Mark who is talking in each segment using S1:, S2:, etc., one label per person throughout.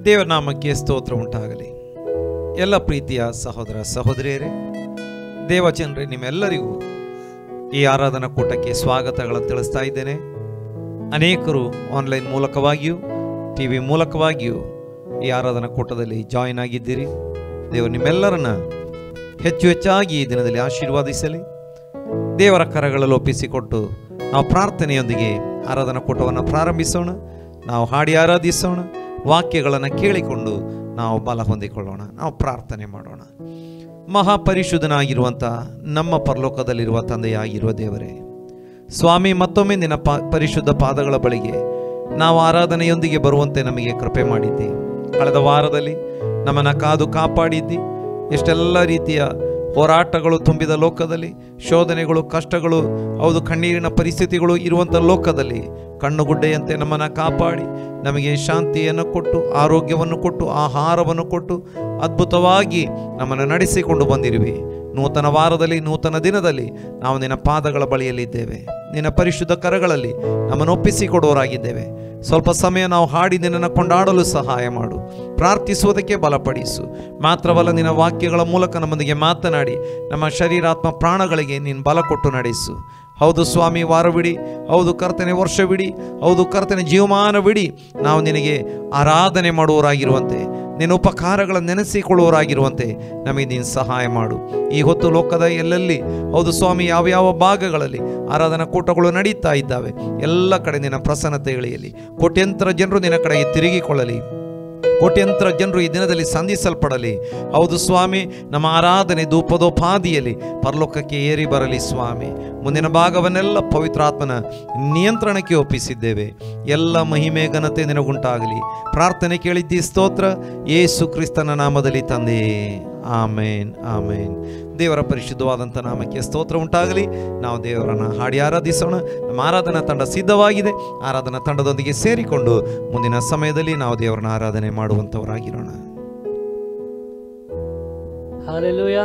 S1: ದೇವರ ನಾಮಕ್ಕೆ ಸ್ತೋತ್ರ ಉಂಟಾಗಲಿ. ಎಲ್ಲ ಪ್ರೀತಿಯ ಸಹೋದರ ಸಹೋದರಿಯರೇ, ದೇವಜನರೇ, ನಿಮ್ಮೆಲ್ಲರಿಗೂ ಈ ಆರಾಧನಾ ಕೂಟಕ್ಕೆ ಸ್ವಾಗತಗಳನ್ನು ತಿಳಿಸ್ತಾ ಇದ್ದೇನೆ. ಅನೇಕರು ಆನ್ಲೈನ್ ಮೂಲಕವಾಗಿಯೂ ಟಿವಿ ಮೂಲಕವಾಗಿಯೂ ಈ ಆರಾಧನಾ ಕೂಟದಲ್ಲಿ ಜಾಯಿನ್ ಆಗಿದ್ದೀರಿ. ದೇವರು ನಿಮ್ಮೆಲ್ಲರನ್ನ ಹೆಚ್ಚು ಹೆಚ್ಚಾಗಿ ಈ ದಿನದಲ್ಲಿ ಆಶೀರ್ವಾದಿಸಲಿ. ದೇವರ ಕರಗಳಲ್ಲಿ ಒಪ್ಪಿಸಿಕೊಟ್ಟು ನಾವು ಪ್ರಾರ್ಥನೆಯೊಂದಿಗೆ ಆರಾಧನಾ ಕೂಟವನ್ನು ಪ್ರಾರಂಭಿಸೋಣ. ನಾವು ಹಾಡಿ ಆರಾಧಿಸೋಣ, ವಾಕ್ಯಗಳನ್ನು ಕೇಳಿಕೊಂಡು ನಾವು ಬಲ ಹೊಂದಿಕೊಳ್ಳೋಣ. ನಾವು ಪ್ರಾರ್ಥನೆ ಮಾಡೋಣ. ಮಹಾಪರಿಶುದ್ಧನಾಗಿರುವಂಥ ನಮ್ಮ ಪರಲೋಕದಲ್ಲಿರುವ ತಂದೆಯಾಗಿರುವ ದೇವರೇ, ಸ್ವಾಮಿ, ಮತ್ತೊಮ್ಮೆ ನಿನ್ನ ಪರಿಶುದ್ಧ ಪಾದಗಳ ಬಳಿಗೆ ನಾವು ಆರಾಧನೆಯೊಂದಿಗೆ ಬರುವಂತೆ ನಮಗೆ ಕೃಪೆ ಮಾಡಿದ್ದಿ. ಕಳೆದ ವಾರದಲ್ಲಿ ನಮ್ಮನ್ನು ಕಾದು ಕಾಪಾಡಿದ್ದಿ. ಎಷ್ಟೆಲ್ಲ ರೀತಿಯ ಹೋರಾಟಗಳು ತುಂಬಿದ ಲೋಕದಲ್ಲಿ, ಶೋಧನೆಗಳು, ಕಷ್ಟಗಳು, ಹೌದು, ಕಣ್ಣೀರಿನ ಪರಿಸ್ಥಿತಿಗಳು ಇರುವಂಥ ಲೋಕದಲ್ಲಿ ಕಣ್ಣುಗುಡ್ಡೆಯಂತೆ ನಮ್ಮನ್ನು ಕಾಪಾಡಿ ನಮಗೆ ಶಾಂತಿಯನ್ನು ಕೊಟ್ಟು, ಆರೋಗ್ಯವನ್ನು ಕೊಟ್ಟು, ಆಹಾರವನ್ನು ಕೊಟ್ಟು ಅದ್ಭುತವಾಗಿ ನಮ್ಮನ್ನು ನಡೆಸಿಕೊಂಡು ಬಂದಿರುವಿ. ನೂತನ ವಾರದಲ್ಲಿ, ನೂತನ ದಿನದಲ್ಲಿ ನಾವು ನಿನ್ನ ಪಾದಗಳ ಬಳಿಯಲ್ಲಿದ್ದೇವೆ. ನಿನ್ನ ಪರಿಶುದ್ಧ ಕರಗಳಲ್ಲಿ ನಮ್ಮನ್ನು ಒಪ್ಪಿಸಿಕೊಡುವವರಾಗಿದ್ದೇವೆ. ಸ್ವಲ್ಪ ಸಮಯ ನಾವು ಹಾಡಿ ನಿನ್ನನ್ನು ಕೊಂಡಾಡಲು ಸಹಾಯ ಮಾಡು. ಪ್ರಾರ್ಥಿಸುವುದಕ್ಕೆ ಬಲಪಡಿಸು. ಮಾತ್ರವಲ್ಲ, ನಿನ್ನ ವಾಕ್ಯಗಳ ಮೂಲಕ ನಮ್ಮೊಂದಿಗೆ ಮಾತನಾಡಿ ನಮ್ಮ ಶರೀರಾತ್ಮ ಪ್ರಾಣಗಳಿಗೆ ನೀನು ಬಲ ಕೊಟ್ಟು ನಡೆಸು. ಹೌದು ಸ್ವಾಮಿ, ವಾರವಿಡಿ, ಹೌದು ಕರ್ತನೆ, ವರ್ಷವಿಡಿ, ಹೌದು ಕರ್ತನೆ, ಜೀವಮಾನವಿಡಿ ನಾವು ನಿನಗೆ ಆರಾಧನೆ ಮಾಡುವವರಾಗಿರುವಂತೆ, ನಿನ್ನ ಉಪಕಾರಗಳನ್ನು ನೆನೆಸಿಕೊಳ್ಳುವವರಾಗಿರುವಂತೆ ನಮಗೆ ನೀನು ಸಹಾಯ ಮಾಡು. ಈ ಹೊತ್ತು ಲೋಕದ ಎಲ್ಲೆಲ್ಲಿ, ಹೌದು ಸ್ವಾಮಿ, ಯಾವ್ಯಾವ ಭಾಗಗಳಲ್ಲಿ ಆರಾಧನಾ ಕೂಟಗಳು ನಡೀತಾ ಇದ್ದಾವೆ, ಎಲ್ಲ ಕಡೆ ನಿನ್ನ ಪ್ರಸನ್ನತೆ ಇಳಿಯಲಿ. ಕೋಟ್ಯಂತರ ಜನರು ನಿನ್ನ ಕಡೆಗೆ ತಿರುಗಿಕೊಳ್ಳಲಿ. ಕೋಟ್ಯಂತರ ಜನರು ಈ ದಿನದಲ್ಲಿ ಸಂಧಿಸಲ್ಪಡಲಿ. ಹೌದು ಸ್ವಾಮಿ, ನಮ್ಮ ಆರಾಧನೆ ಧೂಪದೋಪಾದಿಯಲ್ಲಿ ಪರಲೋಕಕ್ಕೆ ಏರಿ ಬರಲಿ. ಸ್ವಾಮಿ, ಮುಂದಿನ ಭಾಗವನ್ನೆಲ್ಲ ಪವಿತ್ರಾತ್ಮನ ನಿಯಂತ್ರಣಕ್ಕೆ ಒಪ್ಪಿಸಿದ್ದೇವೆ. ಎಲ್ಲ ಮಹಿಮೆ ಘನತೆ ನಿನಗುಂಟಾಗಲಿ. ಪ್ರಾರ್ಥನೆ ಕೇಳಿದ್ದಿ, ಸ್ತೋತ್ರ, ಯೇಸು ಕ್ರಿಸ್ತನ ನಾಮದಲ್ಲಿ ತಂದೆಯೇ, ಆಮೇನ್, ಆಮೇನ್. ದೇವರ ಪರಿಶುದ್ಧವಾದಂಥ ನಾಮಕ್ಕೆ ಸ್ತೋತ್ರ ಉಂಟಾಗಲಿ. ನಾವು ದೇವರನ್ನು ಹಾಡಿ ಆರಾಧಿಸೋಣ. ನಮ್ಮ ಆರಾಧನಾ ತಂಡ ಸಿದ್ಧವಾಗಿದೆ. ಆರಾಧನಾ ತಂಡದೊಂದಿಗೆ ಸೇರಿಕೊಂಡು ಮುಂದಿನ ಸಮಯದಲ್ಲಿ ನಾವು ದೇವರನ್ನ ಆರಾಧನೆ ಮಾಡುವಂಥವರಾಗಿರೋಣ.
S2: Hallelujah,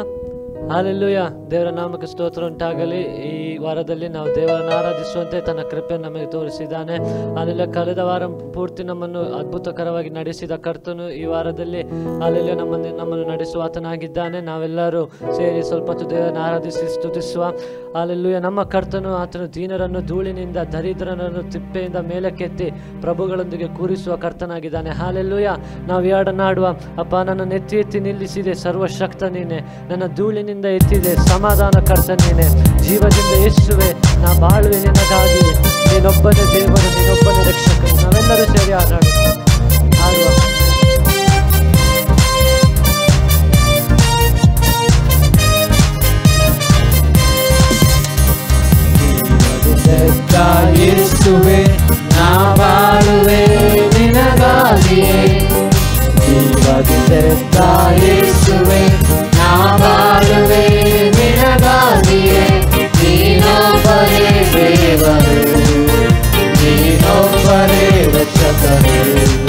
S2: hallelujah. ದೇವರ ನಾಮಕ್ಕೆ ಸ್ತೋತ್ರ ಉಂಟಾಗಲಿ. ಈ ವಾರದಲ್ಲಿ ನಾವು ದೇವರನ್ನು ಆರಾಧಿಸುವಂತೆ ತನ್ನ ಕೃಪೆಯನ್ನು ನಮಗೆ ತೋರಿಸಿದ್ದಾನೆ. ಅಲ್ಲೆಲ್ಲ ಕಳೆದ ವಾರ ಪೂರ್ತಿ ನಮ್ಮನ್ನು ಅದ್ಭುತಕರವಾಗಿ ನಡೆಸಿದ ಕರ್ತನು ಈ ವಾರದಲ್ಲಿ ಅಲ್ಲೆಲ್ಲ ನಮ್ಮನ್ನು ನಡೆಸುವ ಆತನಾಗಿದ್ದಾನೆ. ನಾವೆಲ್ಲರೂ ಸೇರಿ ಸ್ವಲ್ಪ ಹೊತ್ತು ದೇವರನ್ನು ಆರಾಧಿಸಿ ಸ್ತುತಿಸುವ. ಅಲ್ಲೆಲ್ಲೂಯ. ನಮ್ಮ ಕರ್ತನು ಆತನು ದೀನರನ್ನು ಧೂಳಿನಿಂದ, ದರಿದ್ರನನ್ನು ತಿಪ್ಪೆಯಿಂದ ಮೇಲಕ್ಕೆತ್ತಿ ಪ್ರಭುಗಳೊಂದಿಗೆ ಕೂರಿಸುವ ಕರ್ತನಾಗಿದ್ದಾನೆ. ಹಾಲೆಲ್ಲೂಯ. ನಾವು ಹಾಡನ್ನಾಡುವ, ಅಪ್ಪ ನನ್ನನ್ನು ಎತ್ತಿ ಎತ್ತಿ ನಿಲ್ಲಿಸಿದೆ ಸರ್ವಶಕ್ತ ನೀನೆ, ನನ್ನ ಧೂಳಿನಿಂದ ಎತ್ತಿದೆ ಸಮಾಧಾನ ಕರ್ತ ನೀನೆ, ಜೀವದಿಂದ ಯೇಸುವೆ ನಾ ಬಾಳುವೆ ನಿನಗಾಗಿ, ನೀನೊಬ್ಬನೇ ದೇವರು, ನೀನೊಬ್ಬನೇ ರಕ್ಷಕನು. ನಾವೆಲ್ಲರೂ ಸೇರಿ ಹಾಡುವ.
S3: ಯೇಸುವೆ ನಾ ಬಾಳುವೆ ನಿನಗಾಗಿಯೇ, ಜೀವದಿಂದ ಯೇಸುವೆ ನಾ ಬಾಳುವೆ ನಿನಗಾಗಿಯೇ, ನೀನೊಬ್ಬರೇ ದೇವರು, ನೀನೊಬ್ಬರೇ ರಕ್ಷಕರು.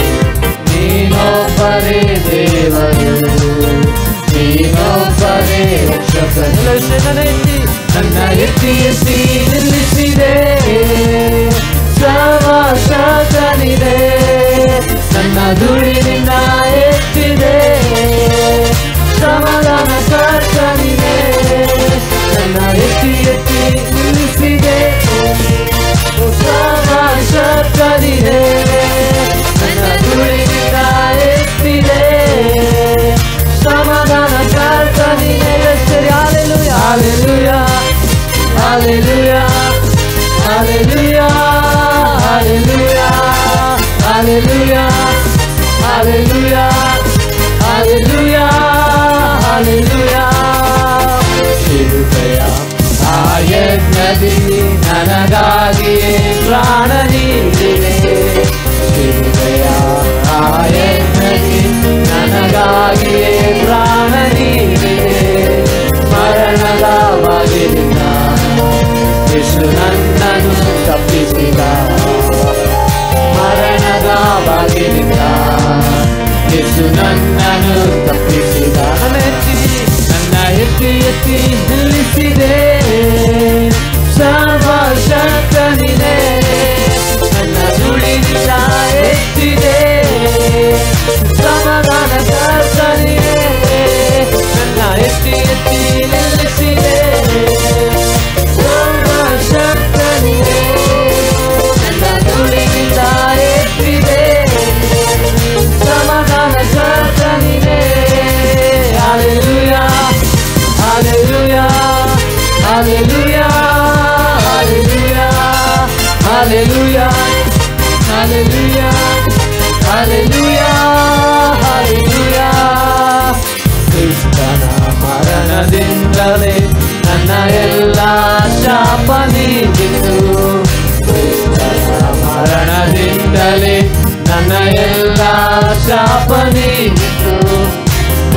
S3: ಶಾಪ ನೀಗಿತು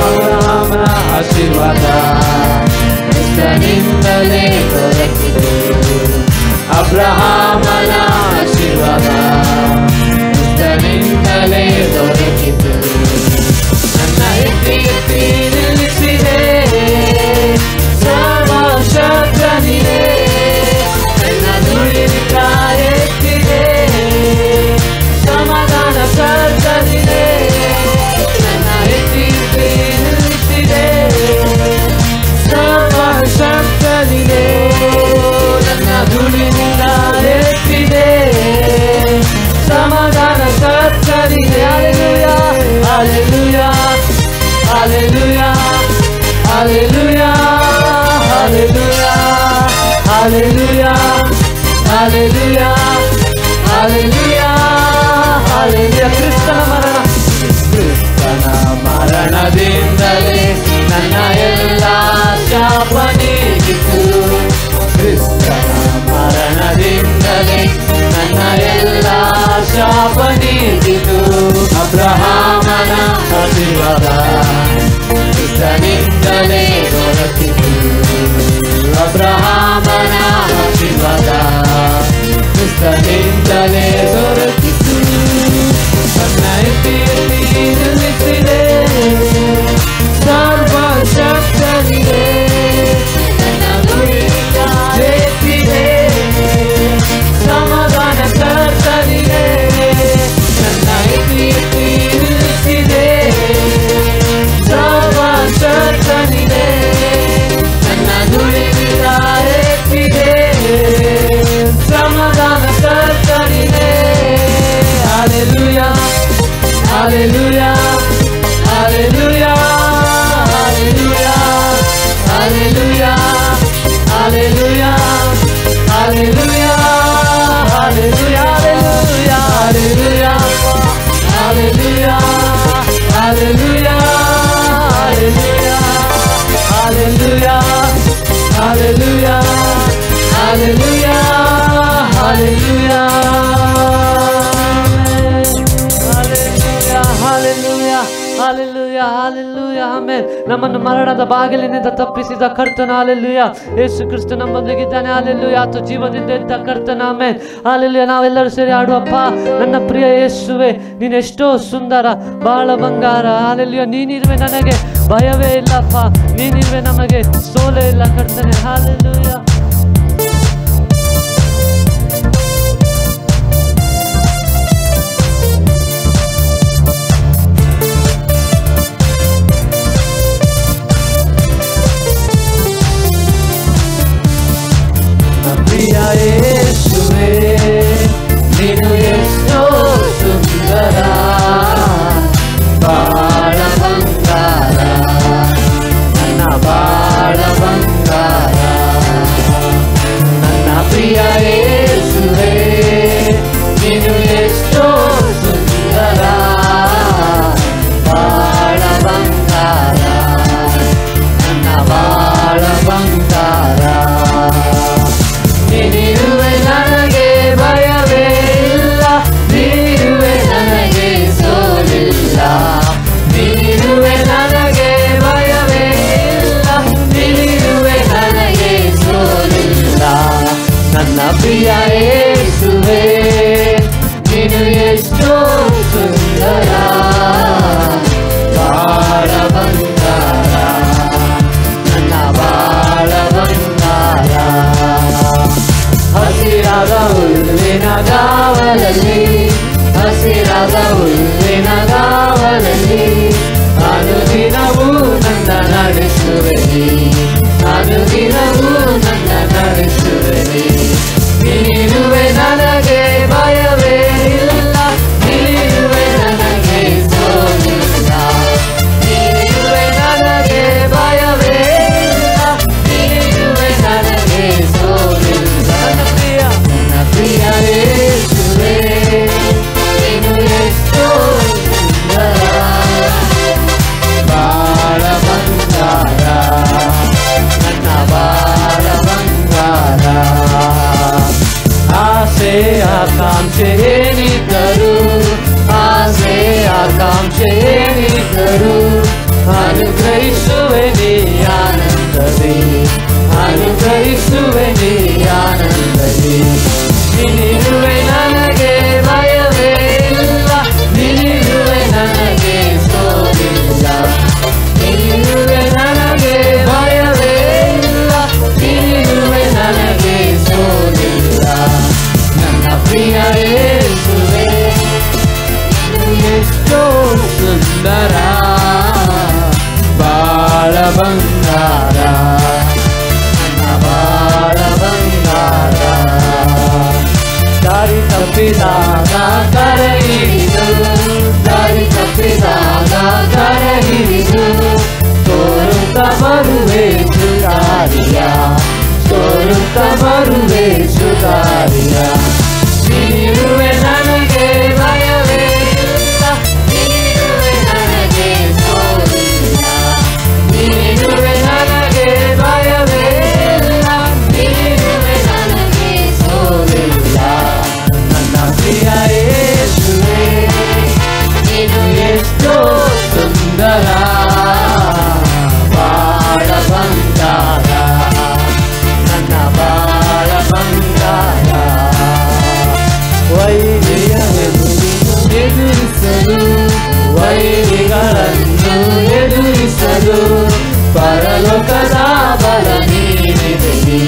S3: ಅಬ್ರಹಾಮನ ಆಶೀರ್ವಾದ ಕ್ರಿಸ್ತನಿಂದಲೇ ದೊರಕಿತು ಅಬ್ರಹಾಮನ ಆಶೀರ್ವಾದ ಕ್ರಿಸ್ತನಿಂದಲೇ ದೊರಕಿತು ನನ್ನ ಎತ್ತಿ ಎತ್ತಿ ನಿಲ್ಲಿಸಿದೆ ಸರ್ವಶಕ್ತನಿಗೆ ನನ್ನ ನುಡಿಯಿಂದ ಎತ್ತಿದೆ ಸಮಾಧಾನ ಕರ್ತನಿಗೆ ನನ್ನ ಎತ್ತಿ ಎತ್ತಿ ನಿಲ್ಲಿಸಿದೆ ಸರ್ವಶಕ್ತನಿಗೆ ನನ್ನ ನುಡಿಯಿಂದ ಎತ್ತಿದೆ ಸಮಾಧಾನ ಕರ್ತನಿಗೆ Hallelujah, hallelujah, hallelujah, hallelujah, hallelujah, hallelujah, hallelujah, hallelujah. ಕ್ರಿಸ್ತನ ಮರಣದಿಂದಲೇ ನನ್ನ ಎಲ್ಲ ಶಾಪ ನೀಗಿತು ಕ್ರಿಸ್ತನ ಮರಣದಿಂದಲೇ ನನ್ನ ಎಲ್ಲ ಶಾಪ ನೀಗಿತು ಅಬ್ರಹಾಮನ ಆಶೀರ್ವಾದ ಕ್ರಿಸ್ತನಿಂದಲೇ ದೊರಕಿತು ಅಬ್ರಹಾಮನ ಆಶೀರ್ವಾದ ಕ್ರಿಸ್ತನಿಂದಲೇ ದೊರಕಿತು ನನ್ನ ಎತ್ತಿ ಎತ್ತಿ ನಿಲ್ಲಿಸಿದೆ ಸರ್ವಶಕ್ತನಿಗೆ ನನ್ನ ನುಡಿಯಿಂದ ಎತ್ತಿದೆ ಸಮಾಧಾನ ಕರ್ತನಿಗೆ ನನ್ನ ಎತ್ತಿ ಎತ್ತಿ ನಿಲ್ಲಿಸಿದೆ ಸರ್ವಶಕ್ತನಿಗೆ ನನ್ನ ನುಡಿಯಿಂದ ಎತ್ತಿದೆ ಸಮಾಧಾನ ಕರ್ತನಿಗೆ Hallelujah, hallelujah, hallelujah, hallelujah, hallelujah, hallelujah, hallelujah, hallelujah, hallelujah, hallelujah, hallelujah, hallelujah, hallelujah, hallelujah, hallelujah. Hallelujah, amen. ನಮ್ಮನ್ನು ಮರಣದ ಬಾಗಿಲಿನಿಂದ ತಪ್ಪಿಸಿದ ಕರ್ತನ ಹಲ್ಲೆಲೂಯಾ. ಯೇಸು ಕ್ರಿಸ್ತ ನಮ್ಮೊಂದಿಗಿದ್ದಾನೆ ಹಲ್ಲೆಲೂಯಾ. ಆತ ಜೀವದಿಂದ ಎದ್ದ ಕರ್ತನ ಆಮೆನ್. ಹಲ್ಲೆಲೂಯಾ. ನಾವೆಲ್ಲರೂ ಸೇರಿ ಆಡುವಪ್ಪ. ನನ್ನ ಪ್ರಿಯ ಯೇಸುವೆ, ನೀನು ಎಷ್ಟೋ ಸುಂದರ, ಬಹಳ ಬಂಗಾರ. ಹಲ್ಲೆಲೂಯಾ. ನೀನಿರುವೆ ನನಗೆ ಭಯವೇ ಇಲ್ಲಪ್ಪ, ನೀನಿರುವೆ ನಮಗೆ ಸೋಲೆ ಇಲ್ಲ ಕರ್ತನೆ. ಹಲ್ಲೆಲೂಯಾ. ಯೇಸುವೆ ನೀನು ಎಷ್ಟೋ ಸುಂದರ, ಬಾಳ ಬಂಗಾರ, ನನ್ನ ಬಾಳ ಬಂಗಾರ. ಗ್ರಹಿಸುವೆ ನೀ ಆನಂದದಿ. ನೀನಿರುವೆ ನನಗೆ ಭಯವೇ ಇಲ್ಲ, ನೀನಿರುವೆ ನನಗೆ ಸೋಲಿಲ್ಲ. ನೀನಿರುವೆ ನನಗೆ ಭಯವೇ ಇಲ್ಲ, ನೀನಿರುವೆ ನನಗೆ ಸೋಲಿಲ್ಲ. ನನ್ನ ಪ್ರಿಯ ಯೇಸುವೇ ಎಷ್ಟೋ ಸುಂದರ, ಬಾಳ ಬಂಗಾರ, ನನ್ನ ಬಾಳ ಬಂಗಾರ. ದಾರಿ ತಪ್ಪಿದಾಗ ಕರ ಹಿಡಿದು, ದಾರಿ ತಪ್ಪಿದಾಗ ಕರ ಹಿಡಿದು, ತೋರುತ್ತ ಬರುವೆ ಸುಧಾರಿಯ, ತೋರುತ್ತ ಬರುವೆ ಸುಧಾರಿಯ. ನೀನಿರುವೆ ನನಗೆ ಭಯವೇ ಇಲ್ಲ, ನೀನಿರುವೆ ನನಗೆ ಸೋಲಿಲ್ಲ. ನೀನಿರುವೆ ನನಗೆ ಭಯವೇ ಇಲ್ಲ, ನೀನಿರುವೆ ನನಗೆ ಸೋಲಿಲ್ಲ. ನನ್ನ ಪ್ರಿಯ ಯೇಸುವೇ ನೀನು ಎಷ್ಟೋ ಸುಂದರ, ಬಾಳ ಬಂಗಾರ, ನನ್ನ ಬಾಳ ಬಂಗಾರ. ವೈರಿಗಳನ್ನು ಎದುರಿಸಲು, ವೈರಿಗಳನ್ನು ಎದುರಿಸಲು ಪರಲೋಕದ ಬಲ ನೀಡಿದೆ ನೀ,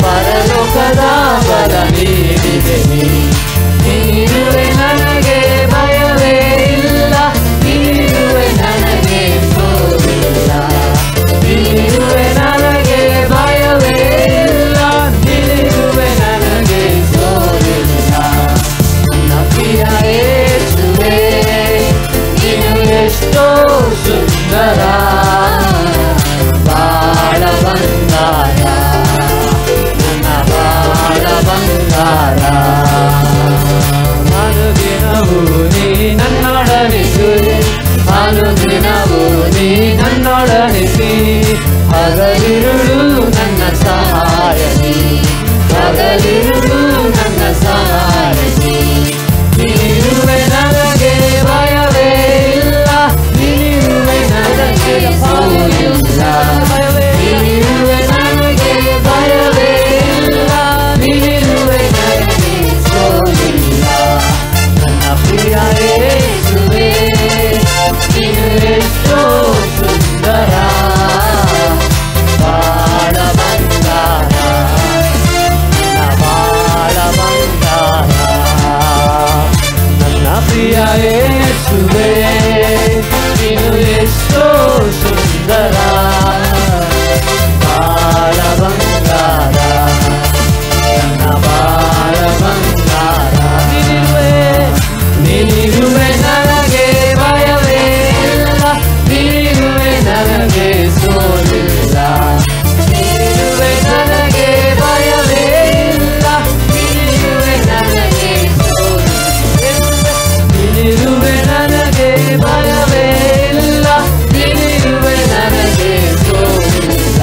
S3: ಪರಲೋಕದ ಬಲ ನೀಡಿದೆ ನೀ. ನೀನಿರುವೆ ನನಗೆ ಭಯವೇ ಇಲ್ಲ, ನೀನಿರುವೆ ನನಗೆ ಸೋಲಿಲ್ಲ. ನೀನಿರುವೆ ನನಗೆ ಭಯವೇ ಇಲ್ಲ, ನೀನಿರುವೆ ನನಗೆ ಸೋಲಿಲ್ಲ. ನನ್ನ ಪ್ರಿಯ ಯೇಸುವೇ ನೀನು ಎಷ್ಟೋ ಸುಂದರ, ಬಾಳ ಬಂಗಾರ, ನನ್ನ ಬಾಳ ಬಂಗಾರ. ಅನುದಿನವೂ ನೀ ನನ್ನೊಡನಿಸು, ಅನುದಿನವೂ ನೀ ನನ್ನೊಡನಿಸಿ, ಹಗಲಿರುಳು ನನ್ನ ಸಹಾಯದಿ, ಹಗಲಿರುಳು ನನ್ನ ಸಹಾಯದಿ. ನೀನಿರುವೆ ನನಗೆ ಭಯವೇ ಇಲ್ಲ, ನೀನಿರುವೆ ನನಗೆ ಸೋಲಿಲ್ಲ. ನೀನಿರುವೆ ನನಗೆ ಭಯವೇ ಇಲ್ಲ, ನೀನಿರುವೆ ನನಗೆ ಸೋಲಿಲ್ಲ. ನನ್ನ ಪ್ರಿಯ ಯೇಸುವೇ ನೀನು ಎಷ್ಟೋ ಸುಂದರ, ಬಾಳ ಬಂಗಾರ, ನನ್ನ ಬಾಳ ಬಂಗಾರ. ನನ್ನ ಪ್ರಿಯ ಯೇಸುವೇ ನೀನು ಎಷ್ಟೋ ಸುಂದರ, ಬಾಳ ಬಂಗಾರ, ನನ್ನ ಬಾಳ ಬಂಗಾರ. ನೀನಿರುವೆ, ನೀನಿರುವೆ ನನಗೆ ಭಯವೇ ಇಲ್ಲ, ನೀನಿರುವೆ ನನಗೆ ಸೋಲಿಲ್ಲ. ನೀನಿರುವೆ ನನಗೆ ಭಯವೇ ಇಲ್ಲ, ನೀನಿರುವೆ ನನಗೆ ಸೋಲಿಲ್ಲ. ನೀನಿರುವೆ ನನಗೆ ಭಯವೇ ಇಲ್ಲ, ನೀನಿರುವೆ ನನಗೆ ಸೋಲಿಲ್ಲ.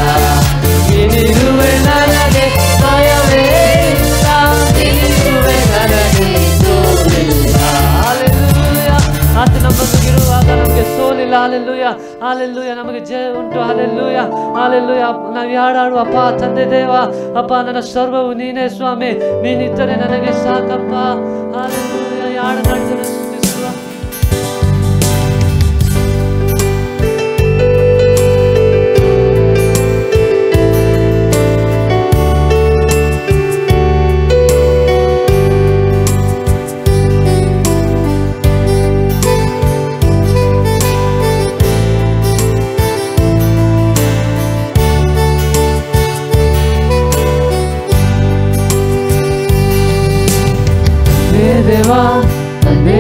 S3: ನೀನಿರುವೆ ನನಗೆ ಭಯವೇ ಇಲ್ಲ, ನೀನಿರುವೆ ನನಗೆ ಸೋಲಿಲ್ಲ. ಹಲ್ಲೆಲೂಯಾ. ಆತ ನಮ್ಮೊಂದಿಗಿರುವಾಗ ನಮಗೆ ಸೋಲಿಲ್ಲ. Hallelujah, hallelujah. ನಮಗೆ ಜಯ ಉಂಟು. Hallelujah, hallelujah. ನಾವು ಹಾಡಾಡುವ ಅಪ್ಪ ತಂದೆ ದೇವ, ಅಪ್ಪ ನನ್ನ ಸರ್ವವು ನೀನೇ ಸ್ವಾಮಿ, ನೀನಿದ್ದರೆ ನನಗೆ ಸಾಕಪ್ಪ. ಹಲ್ಲೆಲೂಯಾ. ಈ ಹಾಡು ಹಾಡ್ತಾನೆ ಸ್ತುತಿಸುವ. ತಂದೆ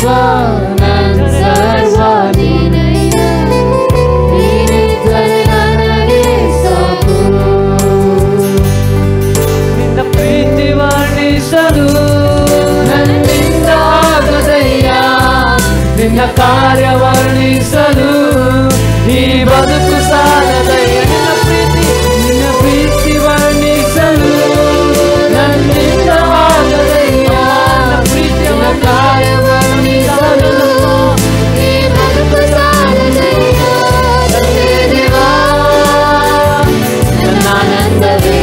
S3: ದೇವಾ ನನ್ನ ಸರ್ವ ನೀನಯ್ಯ, ನೀನಿದ್ದರೆ ನನಗೆ ಸಾಕು. ನಿನ್ನ ಪ್ರೀತಿ ವರ್ಣಿಸಲು ನನ್ನಿಂದ ಆಗದಯ್ಯ, ನಿನ್ನ ಕಾರ್ಯ ವರ್ಣಿಸಲು ಈ ಬದುಕು ಸಾಲದಯ್ಯ. ನಿನ್ನ ಪ್ರೀತಿ ವರ್ಣಿಸಲು ನನ್ನಿಂದ ಆಗದಯ್ಯ, ನಿನ್ನ ಕಾರ್ಯ ವರ್ಣಿಸಲು ಈ ಬದುಕು ಸಾಲದಯ್ಯ. ದೇವಾ ನನ್ನ ಆನಂದವೇ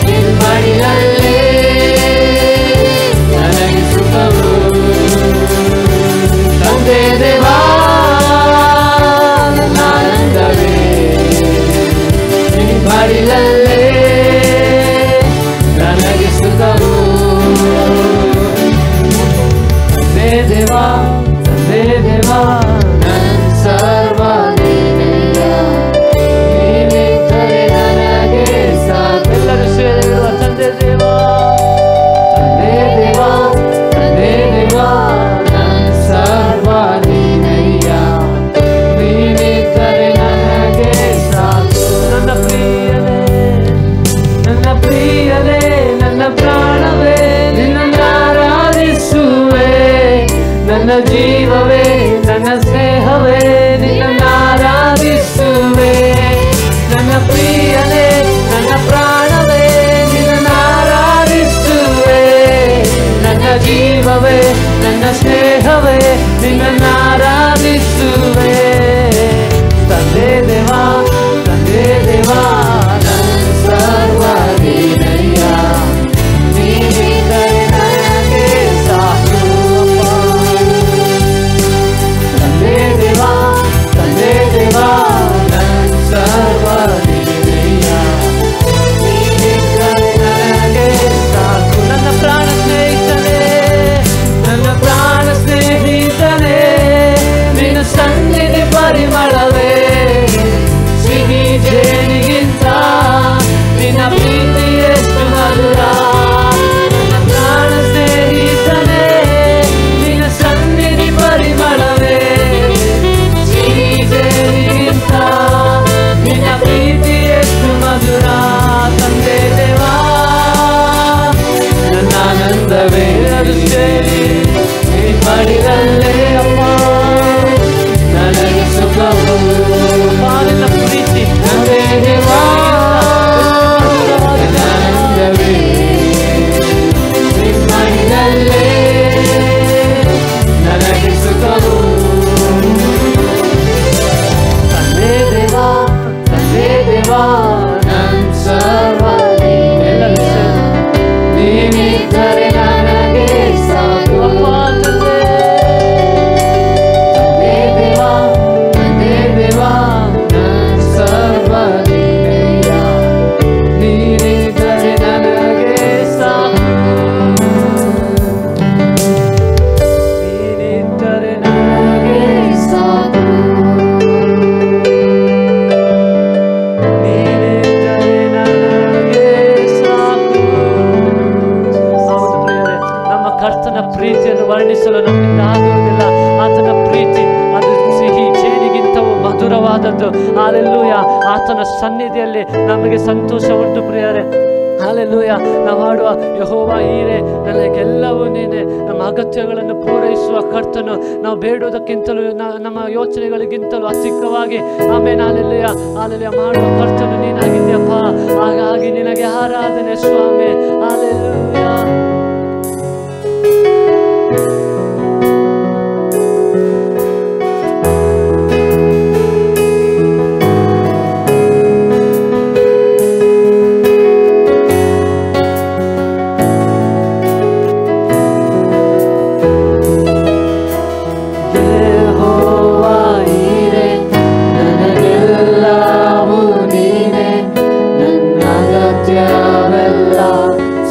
S3: ನಿಮ್ಮಡಿಲಲ್ಲೇ ನನಗೆ ಸುಖವು. ತಂದೆ ದೇವಾ ನನ್ನ ಆನಂದವೇ ನಿಮ್ಮಡಿಲಲ್ಲೇ ನನಗೆ ಸುಖವು. ತಂದೆ ದೇವಾ ತಂದೆ ದೇವಾ ನನ್ನ ಸರ್ವ ನೀನಯ್ಯ, ನೀನಿದ್ದರೆ ನನಗೆ ಸಾಕು. ಎಲ್ಲರೂ ಸೇರಿರುವ ತಂದೆ ದೇವಾ ತಂದೆ ದೇವಾ ತಂದೆ ದೇವಾ ನನ್ನ ಸರ್ವ ನೀನಯ್ಯ, ನೀನಿದ್ದರೆ ನನಗೆ ಸಾಕು. ನನ್ನ ಪ್ರಿಯನೇ ನನ್ನ ಪ್ರಿಯನೇ ನನ್ನ ಪ್ರಾಣವೇ ನಿನ್ನನ್ನು ಆರಾಧಿಸುವೆ, ನನ್ನ ಜೀವವೇ ನನ್ನ ಸ್ನೇಹವೇ ನಿನ್ನನ್ನು ಆರಾಧಿಸುವೆ. ನನ್ನ ಪ್ರಿಯನೇ ನನ್ನ ಪ್ರಾಣವೇ ನಿನ್ನನ್ನು ಆರಾಧಿಸುವೆ, ನನ್ನ ಜೀವವೇ ನನ್ನ ಸ್ನೇಹವೇ ನಿನ್ನನ್ನು ಆರಾಧಿಸುವೆ. ತಂದೆ ದೇವಾ ತಂದೆ ದೇವಾ ನನ್ನ ಸರ್ವ ನೀನಯ್ಯ, ನೀನಿದ್ದರೆ ನನಗೆ ಸಾಕು. ತಂದೆ ದೇವಾ ತಂದೆ ದೇವಾ ನನ್ನ ಸರ್ವ ನೀನಯ್ಯ, ನೀನಿದ್ದರೆ ನನಗೆ ಸಾಕು. ನನ್ನ ಪ್ರಾಣ ಸ್ನೇಹಿತನೇ ನನ್ನ ಪ್ರಾಣ ಸ್ನೇಹಿತನೇ, ನಿನ್ನ ಸನ್ನಿಧಿ ಪರಿಮಳವೇ ಸಿಹಿ ಜೇನಿಗಿಂತ ನಿನ್ನ ಪ್ರೀತಿ ಎಷ್ಟು ಮಧುರ. ನನ್ನ ಪ್ರಾಣ ಸ್ನೇಹಿತನೇ ನಿನ್ನ ಸನ್ನಿಧಿ ಪರಿಮಳವೇ ಸಿಹಿ ಜೇನಿಗಿಂತ ನಿನ್ನ ಪ್ರೀತಿ ಎಷ್ಟು ಮಧುರ. ತಂದೆ ದೇವಾ ನನ್ನ ಆನಂದವೇ ಅದು ಸೇರಿ ನಿಮ್ಮಡಿಲಲ್ಲೇ ಅಪ್ಪ ನನಗೆ ಸುಖವು. ನಿನ್ನ ಪ್ರೀತಿ ತಂದೆ ದೇವಾ ನನ್ನ ಆನಂದವೇ ನಿಮ್ಮಡಿಲಲ್ಲೇ ನನಗೆ ಸುಖವು. ತಂದೆ ದೇವಾ ತಂದೆ ದೇವಾ ನನ್ನ ಸರ್ವ ನೀನಯ್ಯ, ನೀನಿದ್ದರೆ ನನಗೆ ಸಾಕು. ತಂದೆ ದೇವಾ ತಂದೆ ದೇವಾ ನನ್ನ ಸರ್ವ ನೀನಯ್ಯ, ನೀನಿದ್ದರೆ ನನಗೆ ಸಾಕು. ನೀನಿದ್ದರೆ ನನಗೆ ಸಾಕು. ನೀನಿದ್ದರೆ ನನಗೆ ಸಾಕು. ಹೌದು ಪ್ರಿಯರೇ, ನಮ್ಮ ಕರ್ತನ ಪ್ರೀತಿಯನ್ನು ವರ್ಣಿಸಲು ನಮ್ಮಿಂದ ಆಗುವುದಿಲ್ಲ. ಆತನ ಪ್ರೀತಿ ಅದು ಸಿಹಿ ಜೇನಿಗಿಂತವೂ ಮಧುರವಾದದ್ದು. ಹಾಲೆಲೂಯ. ಆತನ ಸನ್ನಿಧಿಯಲ್ಲಿ ನಮಗೆ ಸಂತೋಷ ಉಂಟು ಪ್ರಿಯರೇ. ಹಾಲೆಲೂಯ. ನಾವು ಹಾಡುವ ಯೆಹೋವ ಈರೆ ನನಗೆಲ್ಲವೂ ನೀನೆ, ನಮ್ಮ ಅಗತ್ಯಗಳನ್ನು ಪೂರೈಸುವ ಕರ್ತನು. ನಾವು ಬೇಡುವುದಕ್ಕಿಂತಲೂ ನಮ್ಮ ಯೋಚನೆಗಳಿಗಿಂತಲೂ ಅಧಿಕವಾಗಿ ಆಮೇಲೆ ಹಾಲೆಲೂಯ ಹಾಲೆಲೂಯ ಮಾಡುವ ಕರ್ತನು ನೀನಾಗಿದ್ಯಪ್ಪ. ಹಾಗಾಗಿ ನಿನಗೆ ಆರಾಧನೆ ಸ್ವಾಮಿ. ಹಾಲೆಲೂಯ.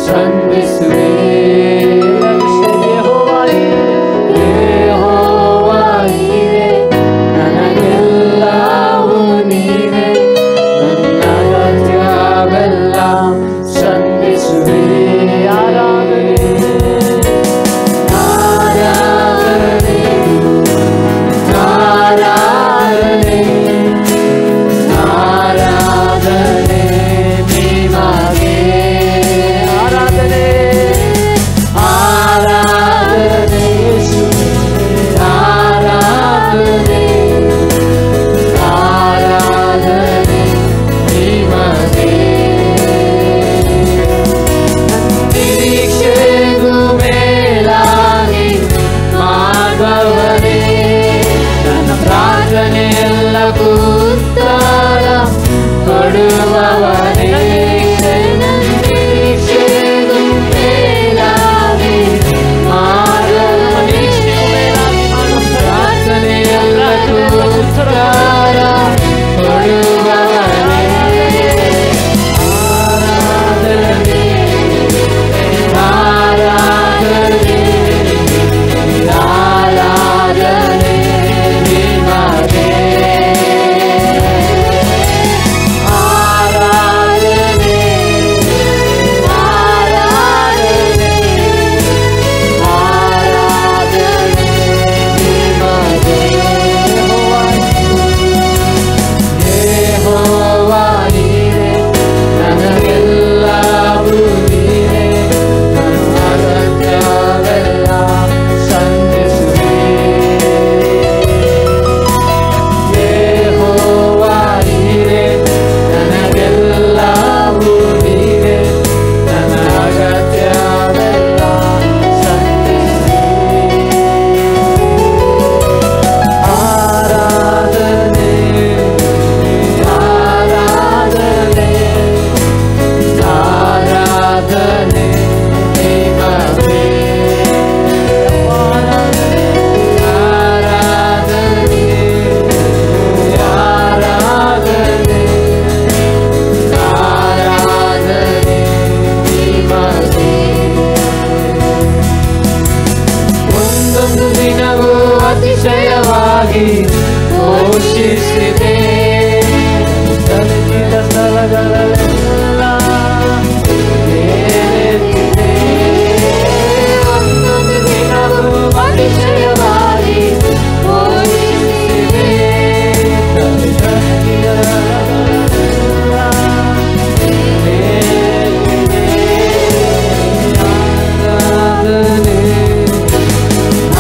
S4: ಸಂಧಿಸುವೆ
S3: ಅತಿಶಯವಾಗಿ ಪೋಷಿಸಿದೆ. ತಲುಪಿದ ಸ್ಥಳಗಳೆಲ್ಲ ಏರೆತ್ತಿದೆ. ಒಂದೊಂದು ದಿನವೂ ಅತಿಶಯವಾಗಿ ಪೋಷಿಸಿದೆ. ತಲುಪಿದ ಸ್ಥಳಗಳೆಲ್ಲ ಏರೆತ್ತಿದೆ.